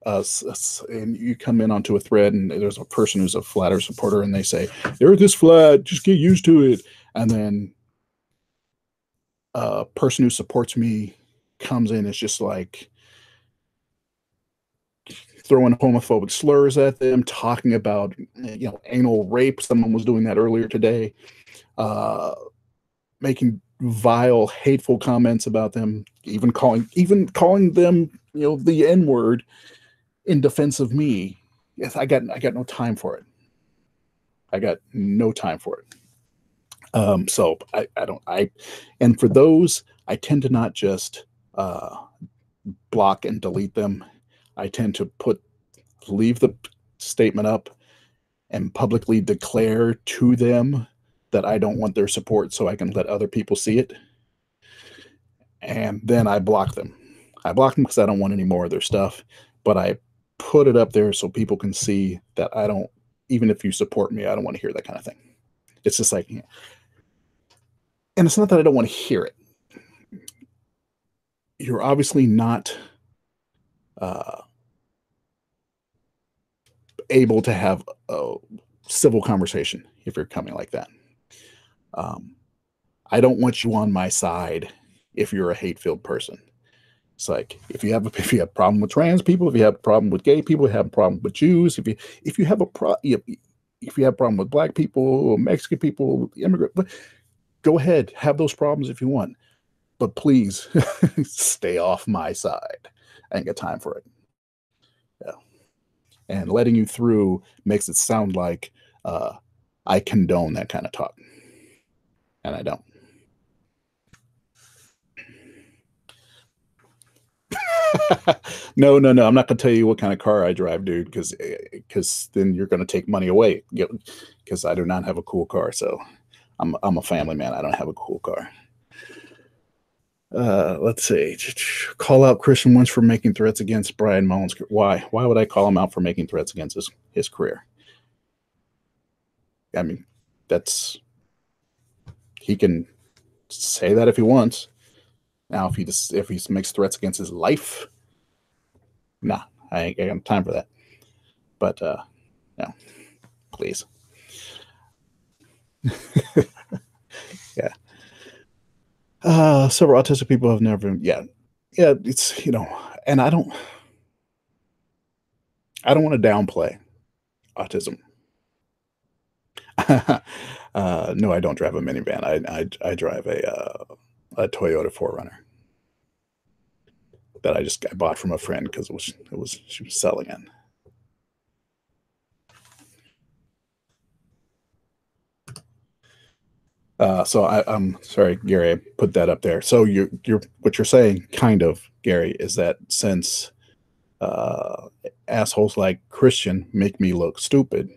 and you come in onto a thread and there's a person who's a flat Earth supporter and they say, the Earth is flat, just get used to it. And then a person who supports me comes in, it's just like throwing homophobic slurs at them, talking about anal rape. Someone was doing that earlier today, making vile, hateful comments about them, even calling them the N-word in defense of me. Yes, I got no time for it. I got no time for it. So and for those, I tend to not just block and delete them. I tend to leave the statement up and publicly declare to them that I don't want their support so I can let other people see it. And then I block them. I block them because I don't want any more of their stuff, but I put it up there so people can see that I don't, even if you support me, I don't want to hear that kind of thing. It's just like, and it's not that I don't want to hear it. You're obviously not able to have a civil conversation if you're coming like that. I don't want you on my side if you're a hate-filled person. It's like if you have a problem with trans people, if you have a problem with gay people, if you have a problem with Jews, if you have a problem with black people, Mexican people, immigrant, go ahead, have those problems if you want, but please stay off my side. I ain't got time for it. Yeah. And letting you through makes it sound like I condone that kind of talk, and I don't. No. I'm not going to tell you what kind of car I drive, dude, because then you're going to take money away. Because I do not have a cool car, so I'm a family man. I don't have a cool car. Let's see. Call out Christian once for making threats against Brian Mullins. Why? Why would I call him out for making threats against his career? I mean, he can say that if he wants. Now, if he makes threats against his life, nah, I ain't got time for that. But no, please. Yeah. Several autistic people have never. Yeah, yeah. It's and I don't want to downplay autism. No, I don't drive a minivan. I drive a Toyota 4Runner that I bought from a friend because she was selling it. So I'm sorry, Gary, I put that up there. So what you're saying, kind of, Gary, is that since uh, assholes like Christian make me look stupid,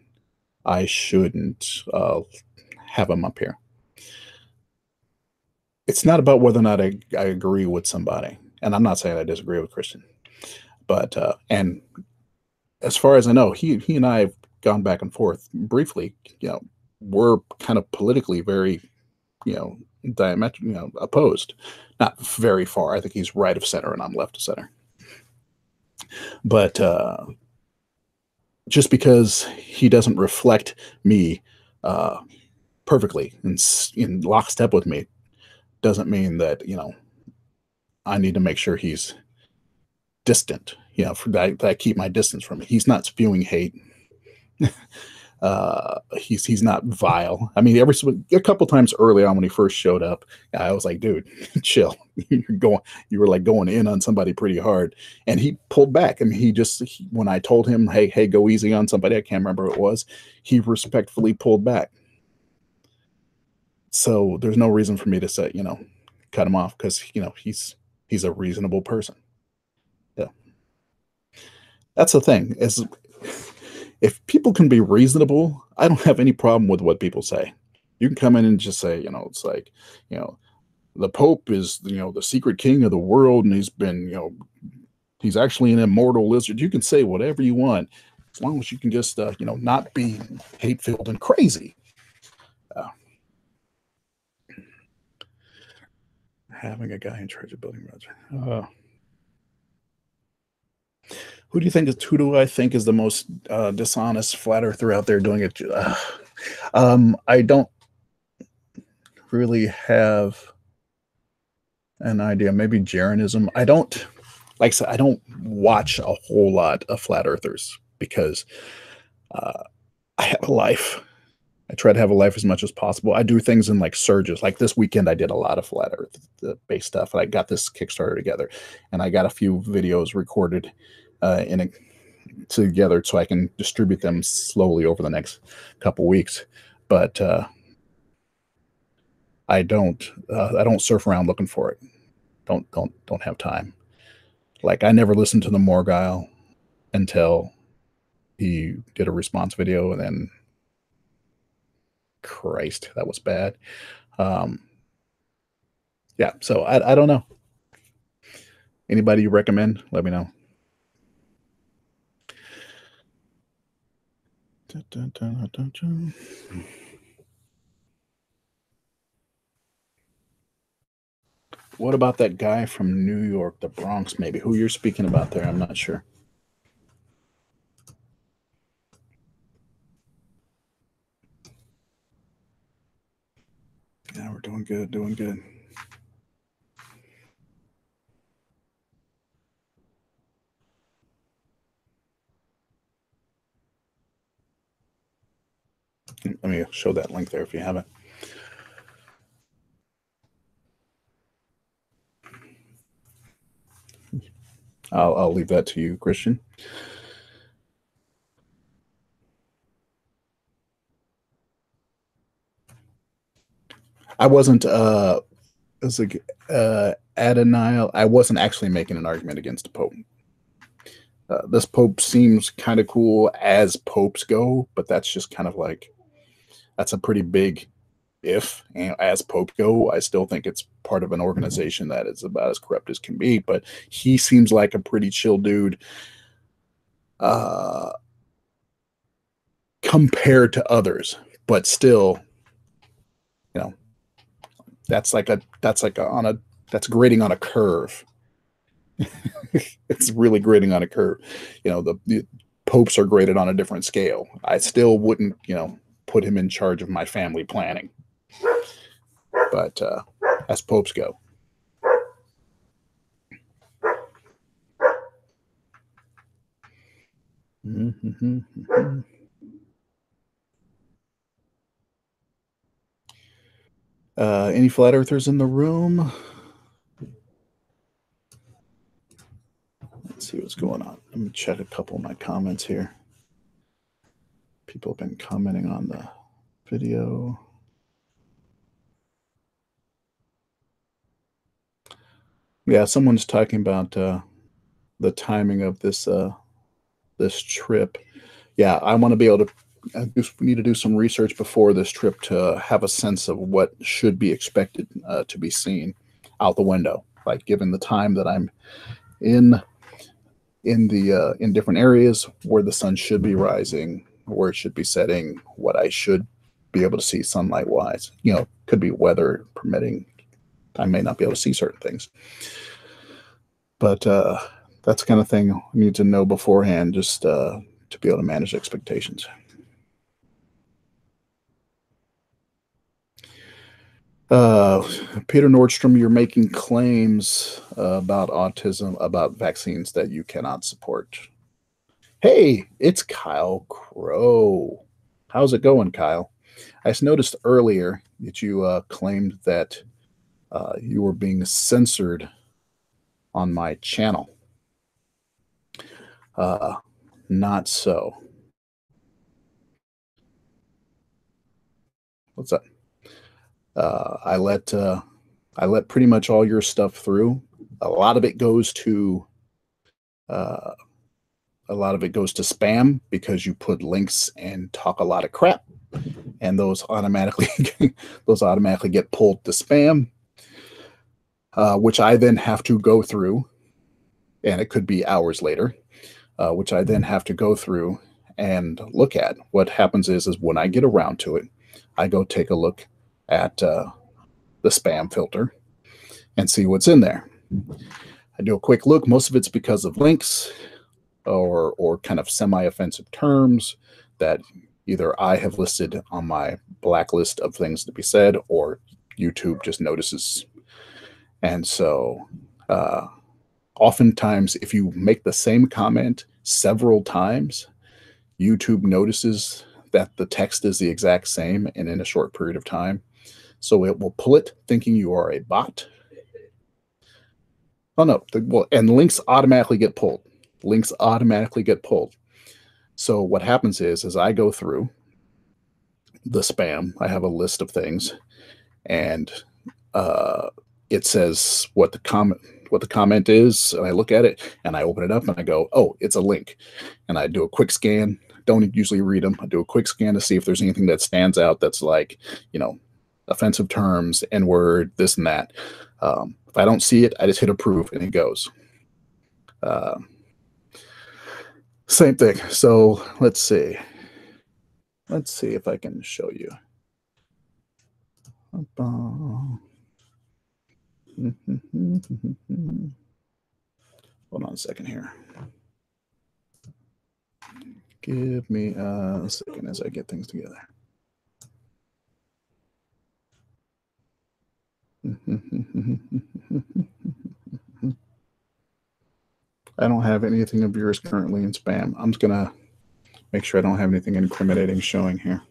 I shouldn't have them up here. It's not about whether or not I agree with somebody, and I'm not saying I disagree with Christian, but and as far as I know, he and I have gone back and forth briefly. We're kind of politically very opposed, not very far. I think he's right of center and I'm left of center. But just because he doesn't reflect me perfectly in lockstep with me doesn't mean that I need to make sure he's distant. That I keep my distance from him. He's not spewing hate. He's not vile. I mean, a couple times early on when he first showed up, I was like, dude, chill. You were like going in on somebody pretty hard, and he pulled back. I mean, when I told him, hey, go easy on somebody, I can't remember who it was, he respectfully pulled back. So there's no reason for me to say, cut him off because he's a reasonable person. Yeah, that's the thing is. If people can be reasonable, I don't have any problem with what people say. You can come in and just say, it's like, the Pope is, the secret king of the world, and he's actually an immortal lizard. You can say whatever you want, as long as you can just, not be hate-filled and crazy. Having a guy in charge of building roads. Who do I think is the most dishonest flat earther out there doing it? I don't really have an idea. Maybe Jeranism. I don't, like I said, I don't watch a whole lot of flat earthers because I have a life. I try to have a life as much as possible. I do things in like surges. Like this weekend, I did a lot of flat earth based stuff. And I got this Kickstarter together, and I got a few videos recorded together so I can distribute them slowly over the next couple weeks. But I don't surf around looking for it. Don't have time. Like I never listened to the Morgile until he did a response video, and then Christ, that was bad. Yeah, so I don't know. Anybody you recommend? Let me know. What about that guy from New York, the Bronx, maybe? Who you're speaking about there? I'm not sure. Yeah, we're doing good, doing good. Let me show that link there if you haven't. I'll leave that to you, Christian. I wasn't as like Adonai. I wasn't actually making an argument against the Pope. This Pope seems kind of cool as popes go, but that's just kind of like that's a pretty big if. And as Pope go, I still think it's part of an organization that is about as corrupt as can be. But he seems like a pretty chill dude. Compared to others, but still, that's like that's grading on a curve. It's really grading on a curve. You know, the popes are graded on a different scale. I still wouldn't, you know, put him in charge of my family planning. But as popes go. Any flat earthers in the room? Let's see what's going on. Let me check a couple of my comments here. People have been commenting on the video. Yeah, someone's talking about the timing of this this trip. Yeah, I want to be able to. We need to do some research before this trip to have a sense of what should be expected to be seen out the window. Like, given the time that I'm in different areas where the sun should be rising, where it should be setting, what I should be able to see sunlight wise. You know, could be weather permitting. I may not be able to see certain things, but that's the kind of thing we need to know beforehand, just to be able to manage expectations. Peter Nordstrom, you're making claims about autism, about vaccines that you cannot support. Hey, it's Kyle Crow. How's it going, Kyle? I just noticed earlier that you claimed that you were being censored on my channel. Not so. What's that? I let pretty much all your stuff through. A lot of it goes to spam because you put links and talk a lot of crap, and those automatically get pulled to spam, which I then have to go through, and it could be hours later, which I then have to go through and look at. What happens is when I get around to it, I go take a look at the spam filter and see what's in there. I do a quick look. Most of it's because of links or kind of semi-offensive terms that either I have listed on my blacklist of things to be said, or YouTube just notices. And so oftentimes, if you make the same comment several times, YouTube notices that the text is the exact same and in a short period of time. So it will pull it thinking you are a bot. Oh, no. And links automatically get pulled. Links automatically get pulled. So what happens is I go through the spam. I have a list of things, and it says what the comment is, and I look at it, and I open it up, and I go, oh, it's a link. And I do a quick scan. Don't usually read them. I do a quick scan to see if there's anything that stands out that's like, you know, offensive terms, N-word, this and that. If I don't see it, I just hit approve, and it goes. Same thing. So let's see. Let's see if I can show you. Hold on a second here. Give me a second as I get things together. I don't have anything of yours currently in spam. I'm just going to make sure I don't have anything incriminating showing here.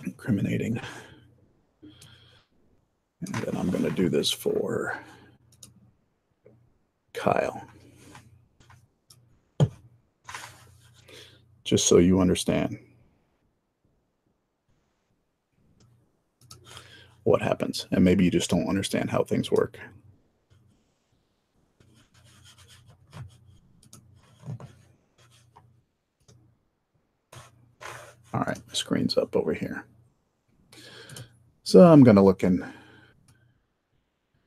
Incriminating. And then I'm going to do this for Kyle. Just so you understand what happens. And maybe you just don't understand how things work. All right, my screen's up over here. So I'm going to look in.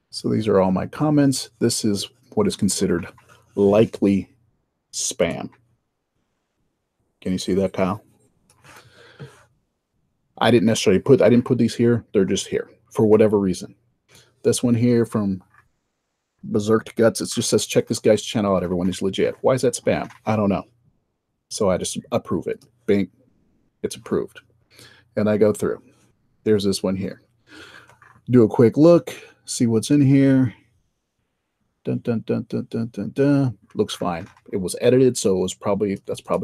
So these are all my comments. This is what is considered likely spam. Can you see that, Kyle? I didn't put these here. They're just here for whatever reason. This one here from Berserk Guts, it just says, check this guy's channel out, everyone. He's legit. Why is that spam? I don't know. So I just approve it. Bing, it's approved. And I go through. There's this one here. Do a quick look, see what's in here. Dun, dun, dun, dun, dun, dun, dun. Looks fine. It was edited, so that's probably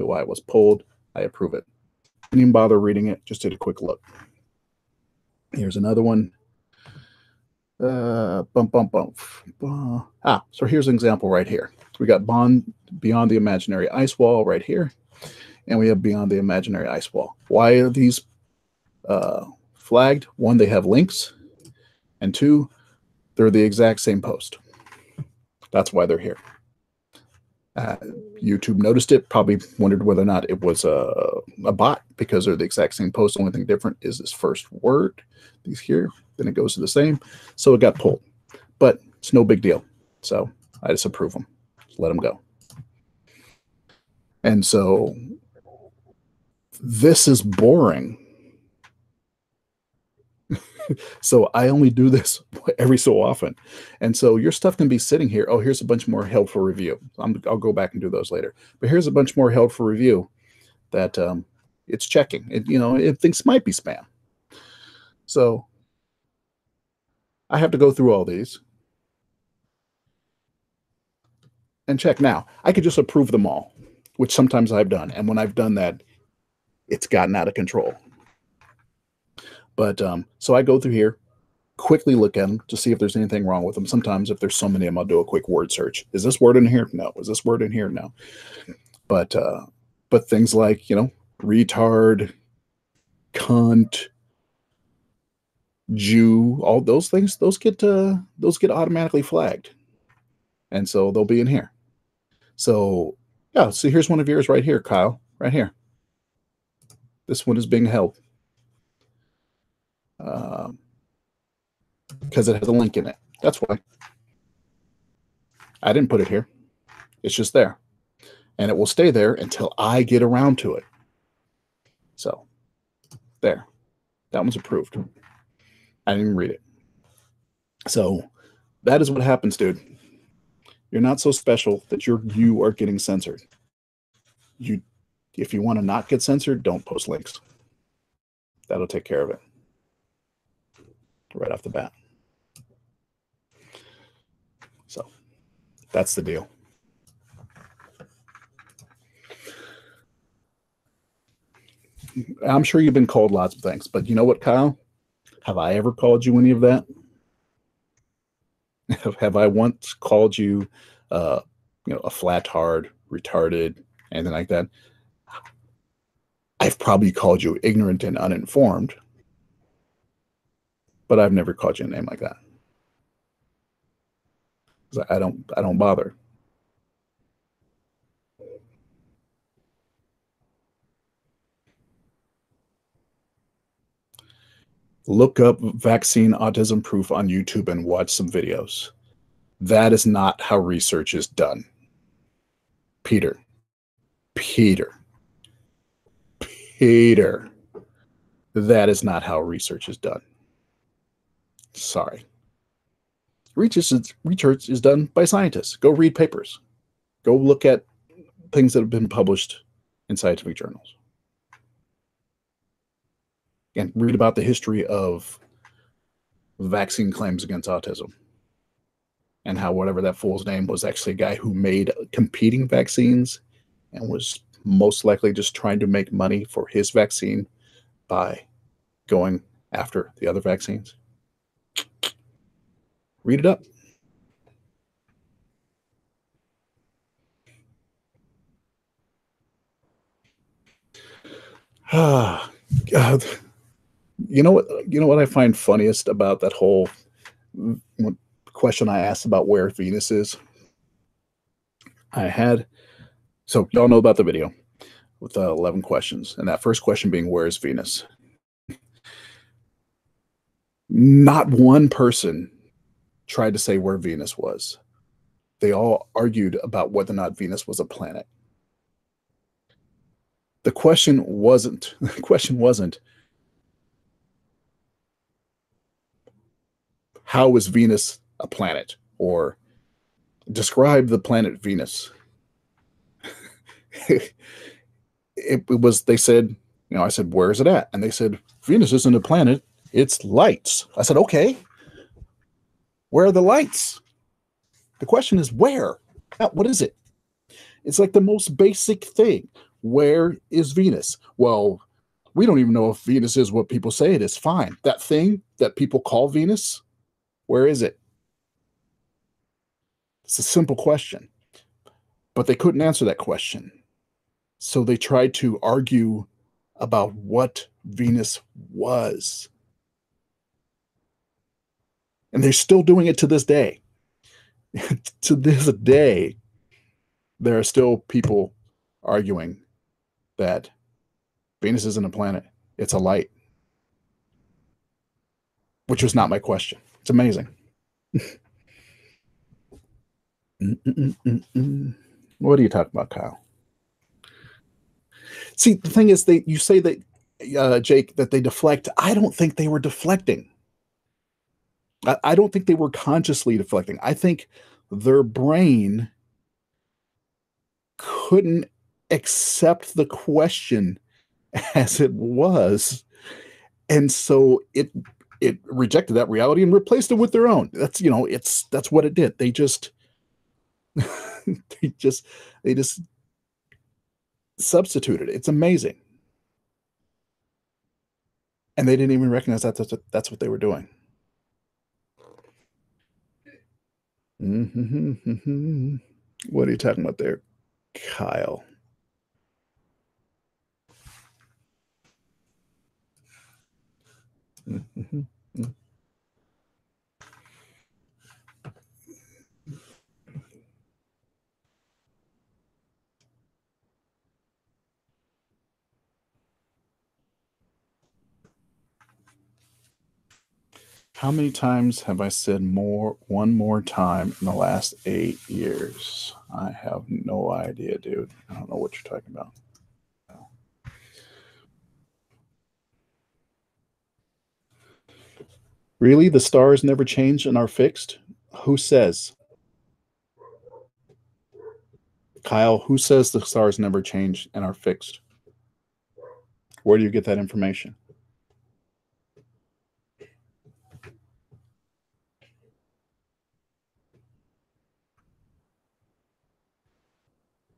why it was pulled. I approve it. Didn't even bother reading it, just did a quick look. Here's another one. So here's an example right here. We got Beyond the Imaginary Ice Wall right here, and we have Beyond the Imaginary Ice Wall. Why are these flagged? One, they have links, and two, they're the exact same post. That's why they're here. YouTube noticed it, probably wondered whether or not it was a bot, because they're the exact same post. The only thing different is this first word. These here, then it goes to the same. So it got pulled, but it's no big deal. So I just approve them, just let them go. And so this is boring. So I only do this every so often. And so your stuff can be sitting here. Oh, here's a bunch more held for review. I'll go back and do those later. But here's a bunch more held for review that it's checking. It thinks might be spam. So I have to go through all these and check. Now, I could just approve them all, which sometimes I've done. And when I've done that, it's gotten out of control. But so I go through here, quickly look at them to see if there's anything wrong with them. Sometimes if there's so many of them, I'll do a quick word search. Is this word in here? No. Is this word in here? No. But things like, retard, cunt, Jew, all those things, those get automatically flagged. And so they'll be in here. So yeah, so here's one of yours right here, Kyle, right here. This one is being held. Because it has a link in it. That's why. I didn't put it here. It's just there. And it will stay there until I get around to it. So, there. That one's approved. I didn't even read it. So, that is what happens, dude. You're not so special that you are getting censored. If you want to not get censored, don't post links. That'll take care of it. Right off the bat. So, that's the deal. I'm sure you've been called lots of things, but you know what, Kyle? Have I ever called you any of that? Have I once called you, a flattard, retarded, anything like that? I've probably called you ignorant and uninformed, but I've never called you a name like that. I don't bother. Look up vaccine autism proof on YouTube and watch some videos. That is not how research is done. Peter. That is not how research is done. Sorry. Research is done by scientists. Go read papers. Go look at things that have been published in scientific journals. And read about the history of vaccine claims against autism. And how whatever that fool's name was actually a guy who made competing vaccines and was most likely just trying to make money for his vaccine by going after the other vaccines. Read it up. God. You know what I find funniest about that whole question I asked about where Venus is? So y'all know about the video with 11 questions, and that first question being, where is Venus? Not one person tried to say where Venus was. They all argued about whether or not Venus was a planet. The question wasn't how is Venus a planet? Or describe the planet Venus. It was, they said, I said, where is it at? And they said, Venus isn't a planet, it's lights. I said, okay, where are the lights? The question is where? What is it? It's like the most basic thing. Where is Venus? Well, we don't even know if Venus is what people say it is. Fine. That thing that people call Venus, where is it? It's a simple question. But they couldn't answer that question. So they tried to argue about what Venus was. And they're still doing it to this day. To this day, there are still people arguing that Venus isn't a planet, it's a light, which was not my question. It's amazing. What are you talking about, Kyle? See, the thing is, you say that, Jake, that they deflect. I don't think they were deflecting. I don't think they were consciously deflecting. I think their brain couldn't accept the question as it was, and so it rejected that reality and replaced it with their own. That's what it did. They just they just substituted. It's amazing, and they didn't even recognize that's what they were doing. Mm-hmm. What are you talking about there, Kyle? Mm-hmm. How many times have I said one more time in the last 8 years? I have no idea, dude. I don't know what you're talking about. Really? The stars never change and are fixed? Who says? Kyle, who says the stars never change and are fixed? Where do you get that information?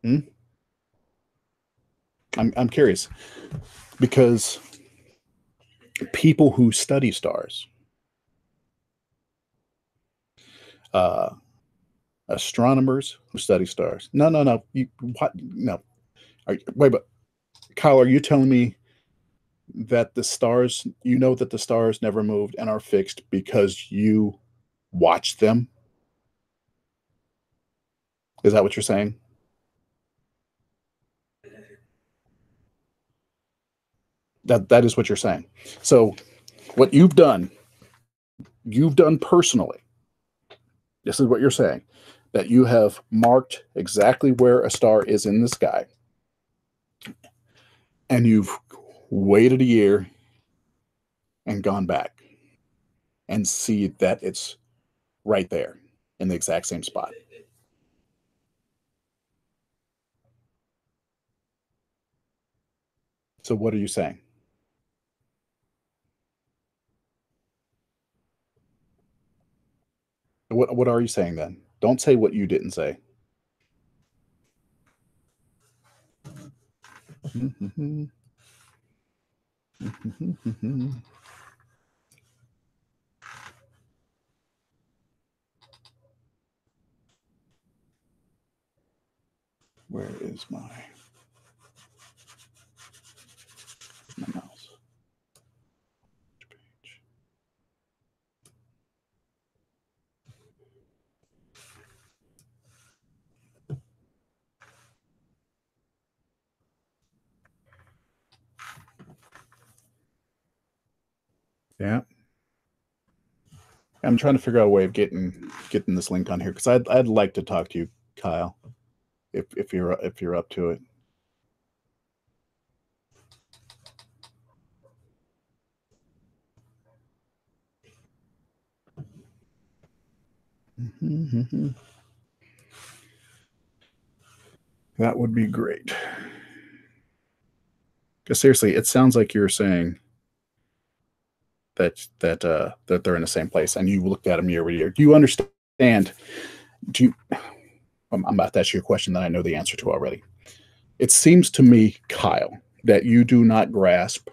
Hmm? I'm curious because people who study stars, uh, astronomers who study stars. No. What? No. Wait, but Kyle, are you telling me that the stars never moved and are fixed because you watch them? Is that what you're saying? That is what you're saying. So what you've done personally. This is what you're saying, that you have marked exactly where a star is in the sky, and you've waited a year and gone back and see that it's right there in the exact same spot. So what are you saying? What are you saying then? Don't say what you didn't say. Where is my mouse? Page. Yeah. I'm trying to figure out a way of getting this link on here because I'd like to talk to you, Kyle, if you're up to it. That would be great. Because seriously, it sounds like you're saying that they're in the same place, and you looked at them year over year. Do you understand? Do you? I'm about to ask you a question that I know the answer to already. It seems to me, Kyle, that you do not grasp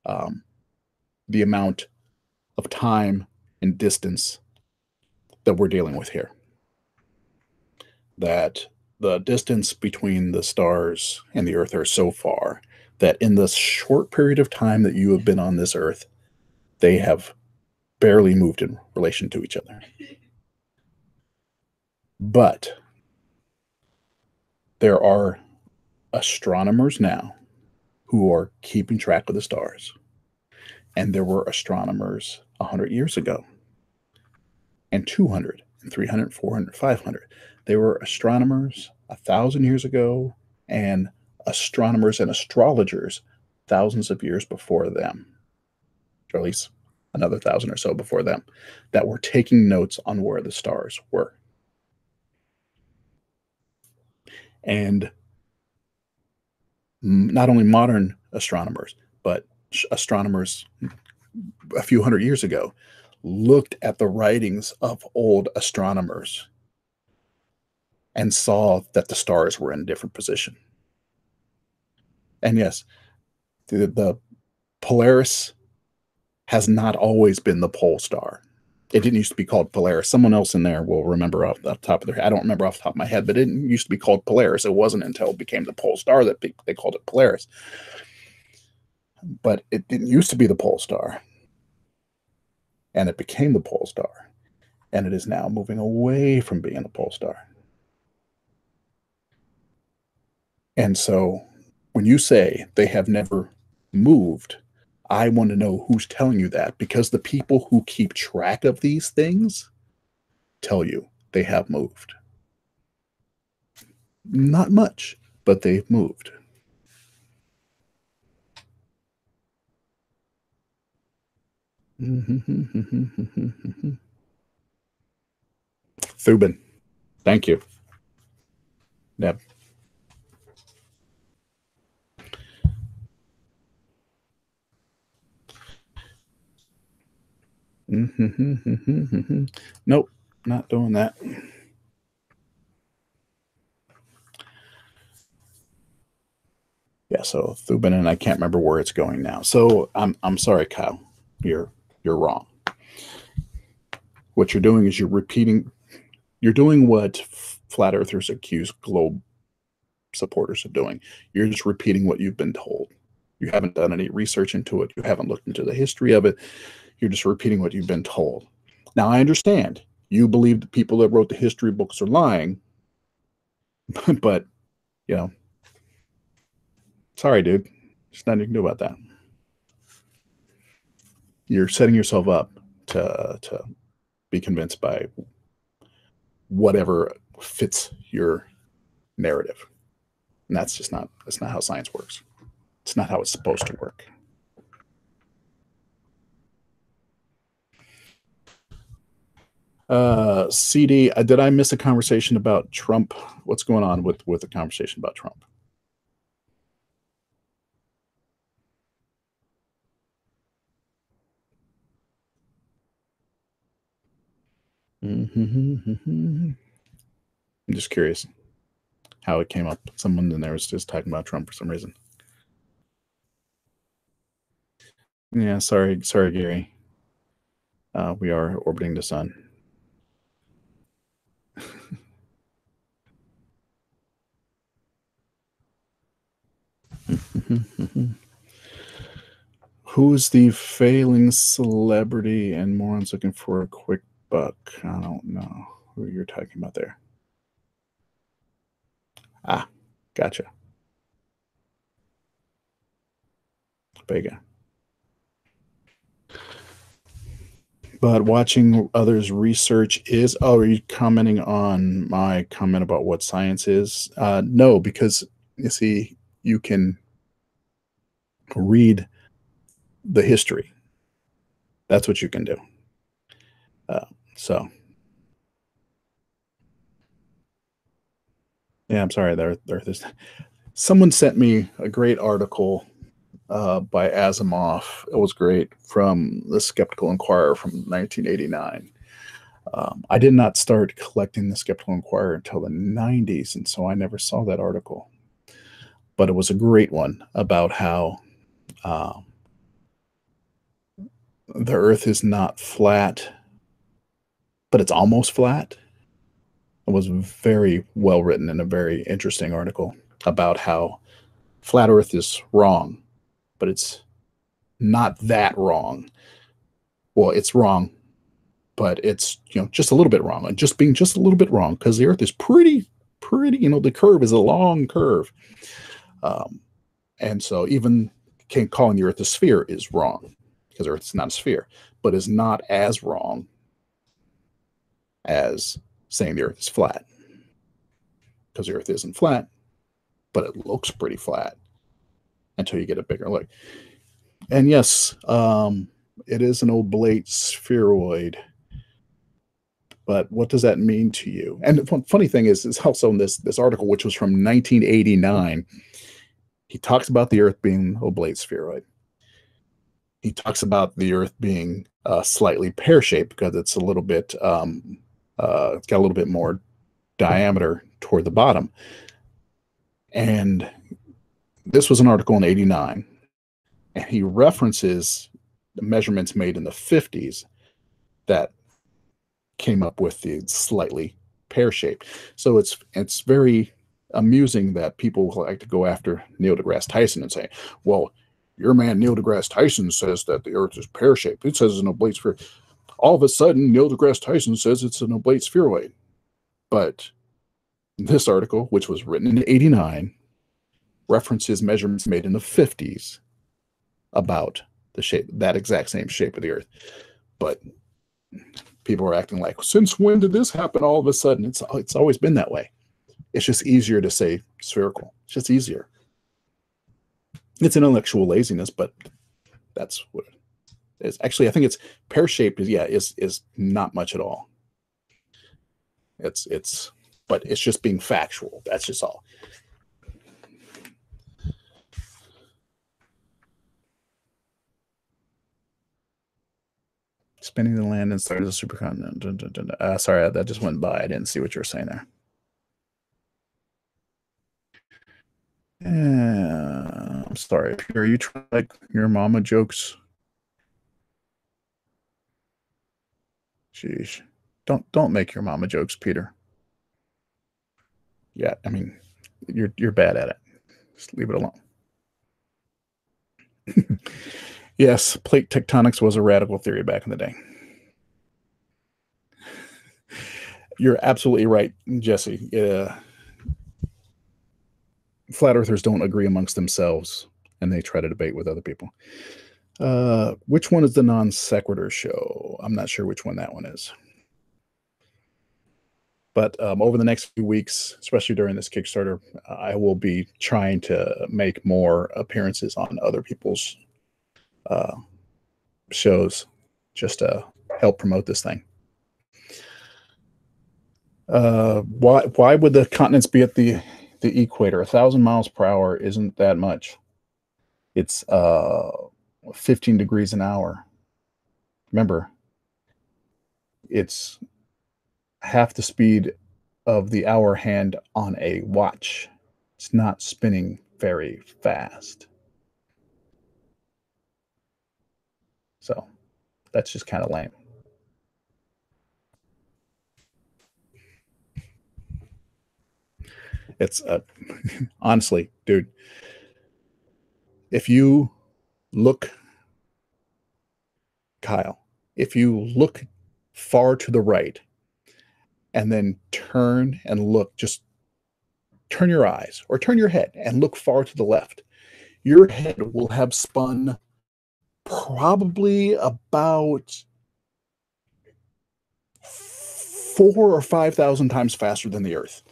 the amount of time and distance that we're dealing with here. That the distance between the stars and the Earth are so far that in this short period of time that you have been on this Earth, they have barely moved in relation to each other. But there are astronomers now who are keeping track of the stars. And there were astronomers 100 years ago, and 200, and 300, 400, 500. There were astronomers 1,000 years ago, and astronomers and astrologers thousands of years before them, or at least another 1,000 or so before them, that were taking notes on where the stars were. And not only modern astronomers, but astronomers a few hundred years ago looked at the writings of old astronomers and saw that the stars were in a different position. And yes, the Polaris has not always been the pole star. It didn't used to be called Polaris. Someone else in there will remember off the top of their head. I don't remember off the top of my head, but it didn't used to be called Polaris. It wasn't until it became the pole star that they called it Polaris. But it didn't used to be the pole star. And it became the pole star. And it is now moving away from being the pole star. And so when you say they have never moved, I want to know who's telling you that, because the people who keep track of these things tell you they have moved. Not much, but they've moved. Thubin, thank you. Yep. Nope, not doing that. Yeah, so Thubin, and I can't remember where it's going now. So I'm sorry, Kyle. You're wrong. What you're doing is you're doing what flat earthers accuse globe supporters of doing. You're just repeating what you've been told. You haven't done any research into it. You haven't looked into the history of it. You're just repeating what you've been told. Now, I understand you believe the people that wrote the history books are lying, but, you know, sorry, dude. There's nothing you can do about that. You're setting yourself up to be convinced by whatever fits your narrative. And that's not how science works. It's not how it's supposed to work. CD, did I miss a conversation about Trump? What's going on with the conversation about Trump? I'm just curious how it came up. Someone in there was just talking about Trump for some reason. Yeah, sorry, Gary. We are orbiting the sun. Who's the failing celebrity and morons looking for a quick buck? I don't know who you're talking about there. Ah, gotcha. Vega. But watching others research is. Oh, are you commenting on my comment about what science is? No, because you see, you can read the history. That's what you can do. So Yeah, I'm sorry. There's someone sent me a great article by Asimov. It was great, from the Skeptical Inquirer from 1989. I did not start collecting the Skeptical Inquirer until the 90s, and so I never saw that article. But it was a great one about how the Earth is not flat, but it's almost flat. It was very well written and a very interesting article about how flat Earth is wrong, but it's not that wrong. Well, it's wrong, but it's, just a little bit wrong, and just being just a little bit wrong, because the Earth is pretty. The curve is a long curve, and so even calling the Earth a sphere is wrong, because Earth is not a sphere, but is not as wrong as saying the Earth is flat, because the Earth isn't flat, but it looks pretty flat until you get a bigger look. And yes, it is an oblate spheroid. But what does that mean to you? And the funny thing is also in this article, which was from 1989, he talks about the Earth being oblate spheroid. He talks about the Earth being slightly pear-shaped because it's a little bit, it's got a little bit more diameter toward the bottom. And this was an article in 89, and he references the measurements made in the 50s that came up with the slightly pear-shaped. So it's very amusing that people like to go after Neil deGrasse Tyson and say, well, your man Neil deGrasse Tyson says that the Earth is pear-shaped. It says it's an oblate sphere. All of a sudden, Neil deGrasse Tyson says it's an oblate spheroid. But this article, which was written in 89, references measurements made in the 50s about the shape, that exact same shape of the Earth. But people are acting like, since when did this happen all of a sudden? It's always been that way. It's just easier to say spherical. It's just easier. It's intellectual laziness, but that's what it is. Actually, I think it's pear-shaped is not much at all. But it's just being factual. That's just all. Spinning the land inside of the supercontinent. Sorry, that just went by. I didn't see what you were saying there. I'm sorry, Peter. Are you trying to like your mama jokes? Sheesh. Don't make your mama jokes, Peter. Yeah, I mean, you're bad at it. Just leave it alone. Yes, plate tectonics was a radical theory back in the day. You're absolutely right, Jesse. Flat earthers don't agree amongst themselves, and they try to debate with other people. Which one is the non sequitur show? I'm not sure which one that one is. But over the next few weeks, especially during this Kickstarter, I will be trying to make more appearances on other people's shows, just to help promote this thing. Why would the continents be at the equator? 1,000 miles per hour isn't that much. It's 15 degrees an hour. Remember, it's half the speed of the hour hand on a watch. It's not spinning very fast. So that's just kind of lame. It's honestly, dude, if you look, Kyle, if you look far to the right and then turn and look, just turn your eyes or turn your head and look far to the left, your head will have spun probably about 4,000 or 5,000 times faster than the Earth.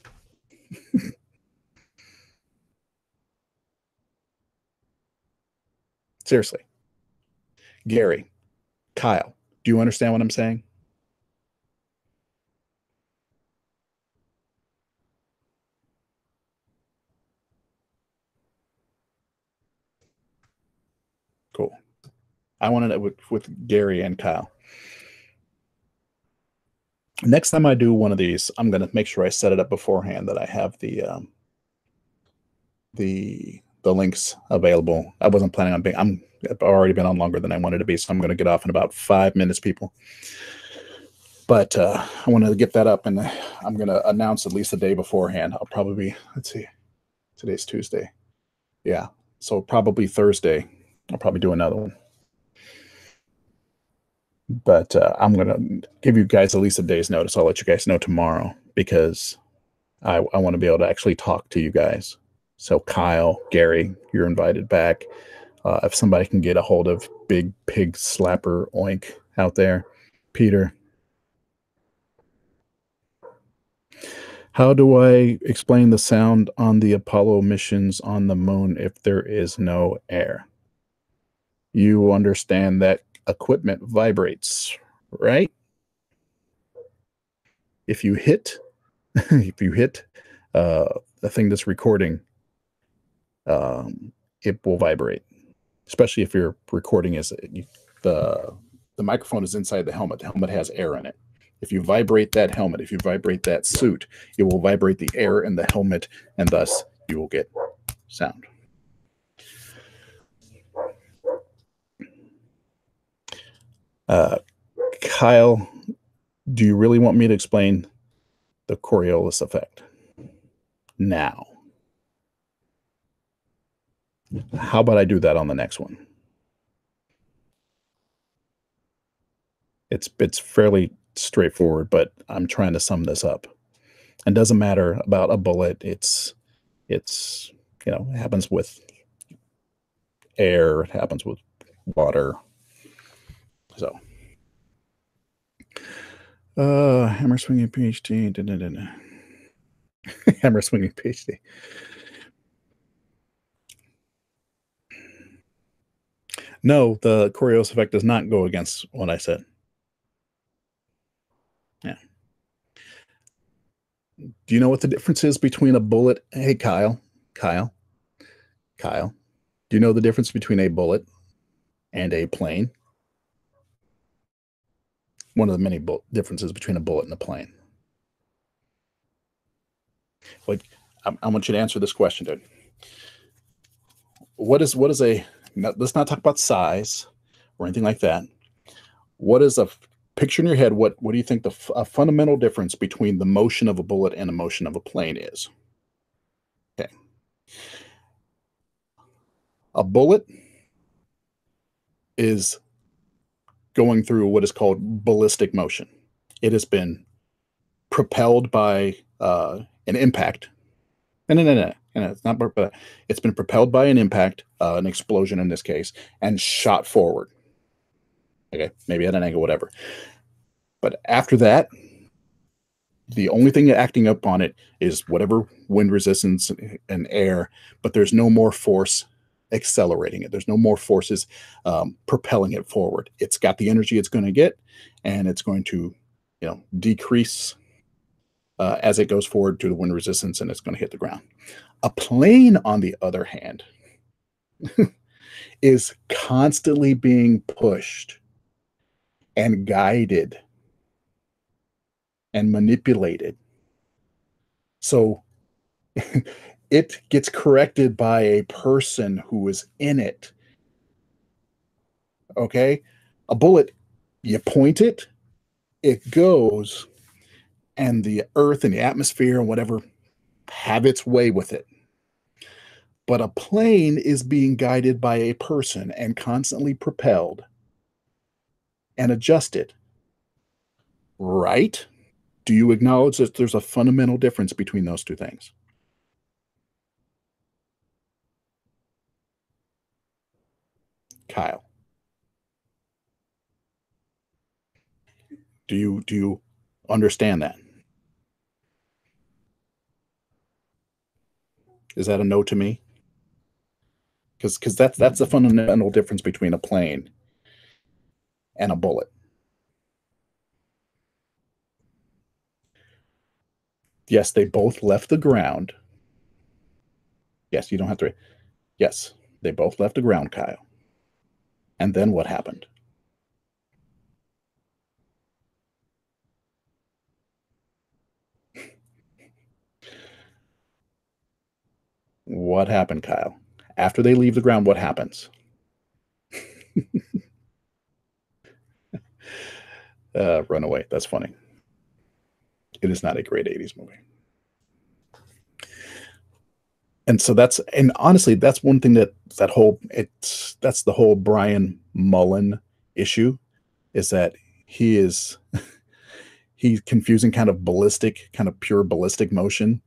Seriously. Gary, Kyle, do you understand what I'm saying? Cool. I wanted it with Gary and Kyle. Next time I do one of these, I'm going to make sure I set it up beforehand that I have the links available. I wasn't planning on being. I've already been on longer than I wanted to be, so I'm going to get off in about 5 minutes, people. But I wanted to get that up, and I'm going to announce at least a day beforehand. I'll probably let's see, today's Tuesday. Yeah, so probably Thursday. I'll probably do another one. But I'm going to give you guys at least a day's notice. I'll let you guys know tomorrow because I want to be able to actually talk to you guys. So Kyle, Gary, you're invited back. If somebody can get a hold of Big Pig Slapper Oink out there, Peter. How do I explain the sound on the Apollo missions on the moon if there is no air? You understand that equipment vibrates, right? If you hit a thing that's recording, it will vibrate, especially if your recording is the microphone is inside the helmet. The helmet has air in it. If you vibrate that helmet, if you vibrate that suit, it will vibrate the air in the helmet, and thus you will get sound. Kyle, do you really want me to explain the Coriolis effect now? How about I do that on the next one? It's fairly straightforward, but I'm trying to sum this up. It doesn't matter about a bullet. It's it happens with air. It happens with water. So, hammer swinging PhD. Hammer swinging PhD. No, the Coriolis effect does not go against what I said. Yeah. Do you know what the difference is between a bullet? Hey, Kyle. Do you know the difference between a bullet and a plane? One of the many differences between a bullet and a plane. Like, I want you to answer this question, dude. What is a? Let's not talk about size or anything like that. What is a picture in your head? What do you think a fundamental difference between the motion of a bullet and the motion of a plane is? Okay. A bullet is going through what is called ballistic motion. It has been propelled by an impact. No. It's not. It's been propelled by an impact, an explosion in this case, and shot forward. Okay, maybe at an angle, whatever. But after that, the only thing acting up on it is whatever wind resistance and air, but there's no more force accelerating it. There's no more forces propelling it forward. It's got the energy it's going to get, and it's going to, decrease as it goes forward to the wind resistance, and it's going to hit the ground. A plane, on the other hand, is constantly being pushed and guided and manipulated. So it gets corrected by a person who is in it. Okay? A bullet, you point it, it goes, and the earth and the atmosphere and whatever have its way with it. But a plane is being guided by a person and constantly propelled and adjusted. Right? Do you acknowledge that there's a fundamental difference between those two things? Kyle, do you understand that? Is that a no to me? Because that's the fundamental difference between a plane and a bullet. Yes, they both left the ground. Yes, you don't have to. Yes, they both left the ground, Kyle. And then what happened? What happened, Kyle? After they leave the ground, what happens? Runaway. That's funny. It is not a great 80s movie. And so and honestly, that's one thing that's the whole Brian Mullen issue, is that he's confusing kind of pure ballistic motion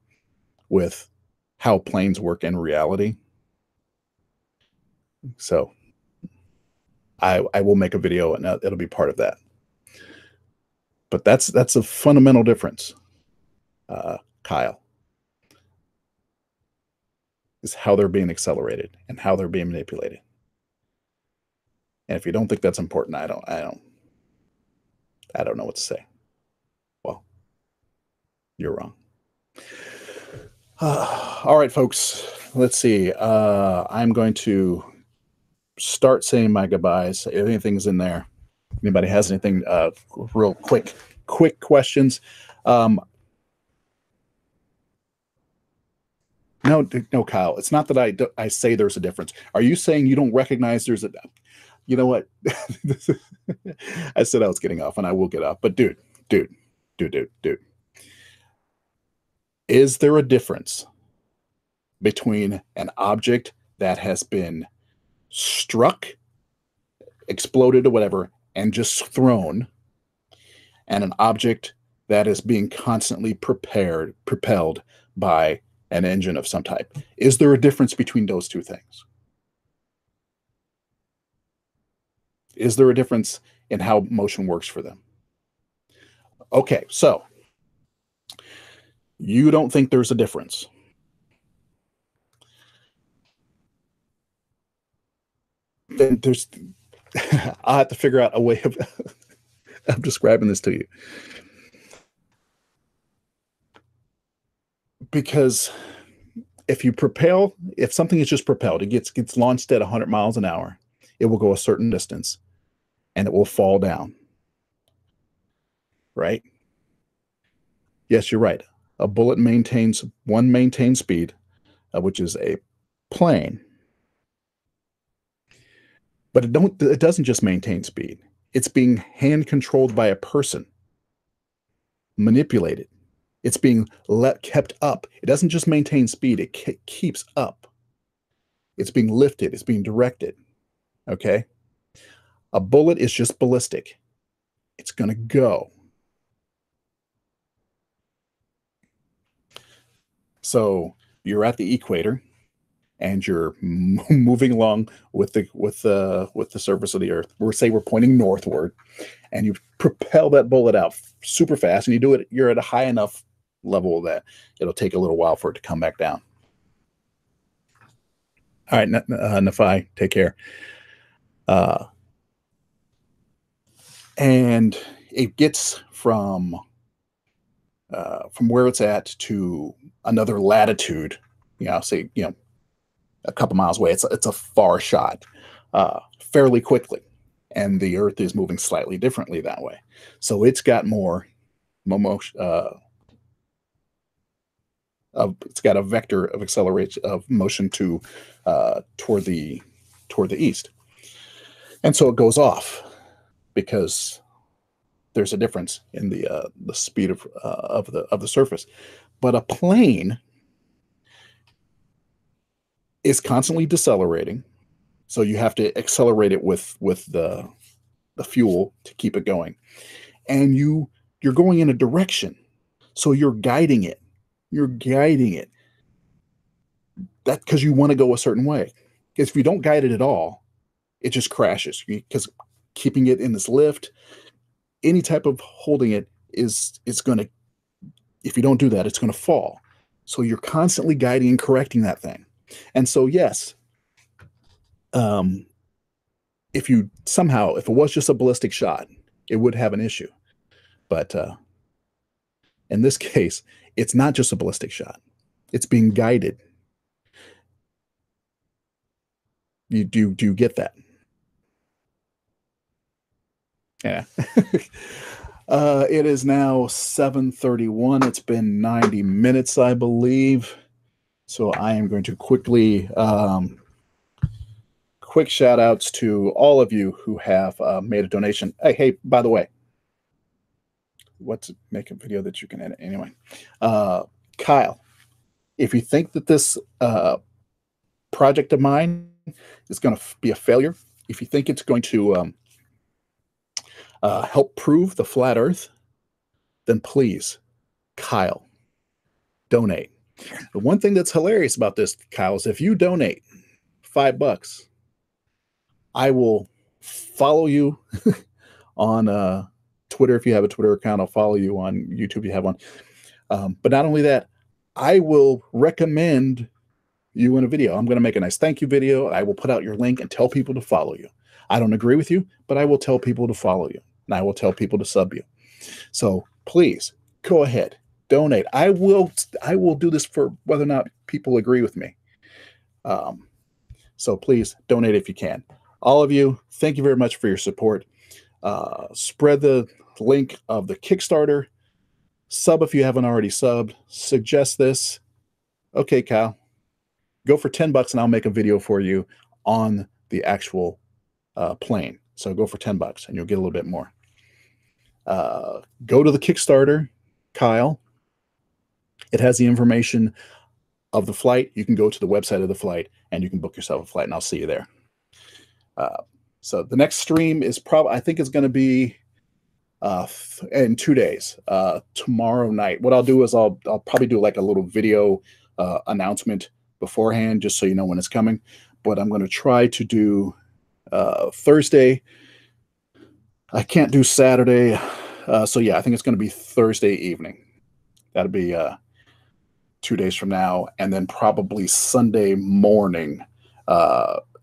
with how planes work in reality. So I will make a video and it'll be part of that. But that's a fundamental difference, Kyle, is how they're being accelerated and how they're being manipulated. And if you don't think that's important, I don't know what to say. Well, you're wrong. All right, folks. Let's see. I'm going to start saying my goodbyes. If anything's in there, anybody has anything, real quick questions. No, Kyle. It's not that I say there's a difference. Are you saying you don't recognize there's a? You know what? I said I was getting off, and I will get off. But dude, is there a difference between an object that has been struck, exploded, or whatever, and just thrown, and an object that is being constantly propelled by an engine of some type? Is there a difference between those two things? Is there a difference in how motion works for them? Okay, so you don't think there's a difference. Then I'll have to figure out a way of describing this to you. Because if something is just propelled, it gets launched at 100 miles an hour, it will go a certain distance and it will fall down. Right? Yes, you're right. A bullet maintains speed, which is a plane. But it doesn't just maintain speed. It's being hand controlled by a person, manipulated. It's being kept up. It doesn't just maintain speed, it keeps up. It's being lifted, it's being directed. Okay? A bullet is just ballistic. It's going to go. So you're at the equator and you're moving along with the surface of the earth. We're pointing northward, and you propel that bullet out super fast, and you do it. You're at a high enough level that it'll take a little while for it to come back down. All right, Nafai, take care. And it gets from where it's at to another latitude, say, a couple miles away. It's a far shot, fairly quickly, and the Earth is moving slightly differently that way. So it's got more motion. It's got a vector of acceleration of motion toward the east, and so it goes off because there's a difference in the speed of the surface. But a plane is constantly decelerating, so you have to accelerate it with the fuel to keep it going, and you're going in a direction, so you're guiding it. That because you want to go a certain way. Because if you don't guide it at all, it just crashes. Because keeping it in this lift, any type of holding it is going to, if you don't do that, it's going to fall. So you're constantly guiding and correcting that thing. And so, yes, if it was just a ballistic shot, it would have an issue. But in this case, it's not just a ballistic shot. It's being guided. Do you get that? Yeah. It is now 7:31. It's been 90 minutes, I believe. So I am going to quickly, quick shout outs to all of you who have made a donation. Hey, by the way, what's make a video that you can edit anyway? Kyle, if you think that this project of mine is going to be a failure, if you think it's going to help prove the flat Earth, then please, Kyle, donate. The one thing that's hilarious about this, Kyle, is if you donate $5, I will follow you on Twitter if you have a Twitter account. I'll follow you on YouTube if you have one. But not only that, I will recommend you in a video. I'm going to make a nice thank you video. I will put out your link and tell people to follow you. I don't agree with you, but I will tell people to follow you, and I will tell people to sub you. So please go ahead, donate. I will do this for whether or not people agree with me. So please donate if you can. All of you, thank you very much for your support. Spread the link of the Kickstarter. Sub if you haven't already subbed. Suggest this. Okay, Kyle, go for $10 and I'll make a video for you on the actual plane. So go for $10 and you'll get a little bit more. Go to the Kickstarter, Kyle. It has the information of the flight. You can go to the website of the flight and you can book yourself a flight, and I'll see you there. So the next stream is I think it's going to be in 2 days, tomorrow night. What I'll do is I'll probably do like a little video announcement beforehand, just so you know when it's coming. But I'm going to try to do Thursday. I can't do Saturday. So yeah, I think it's going to be Thursday evening. That'll be 2 days from now, and then probably Sunday morning.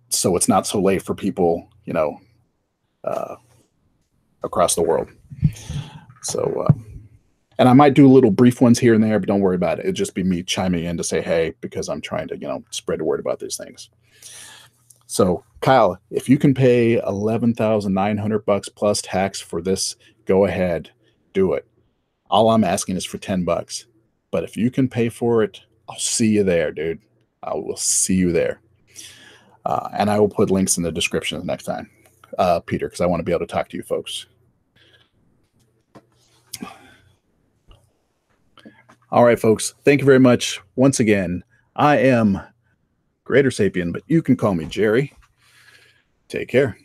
So it's not so late for people, across the world. So, and I might do little brief ones here and there, but don't worry about it. It'll just be me chiming in to say, hey, because I'm trying to, spread the word about these things. So Kyle, if you can pay $11,900 plus tax for this, go ahead, do it. All I'm asking is for $10. But if you can pay for it, I'll see you there, dude. I will see you there. And I will put links in the description the next time, Peter, because I want to be able to talk to you folks. All right, folks. Thank you very much. Once again, I am Greater Sapien, but you can call me Jerry. Take care.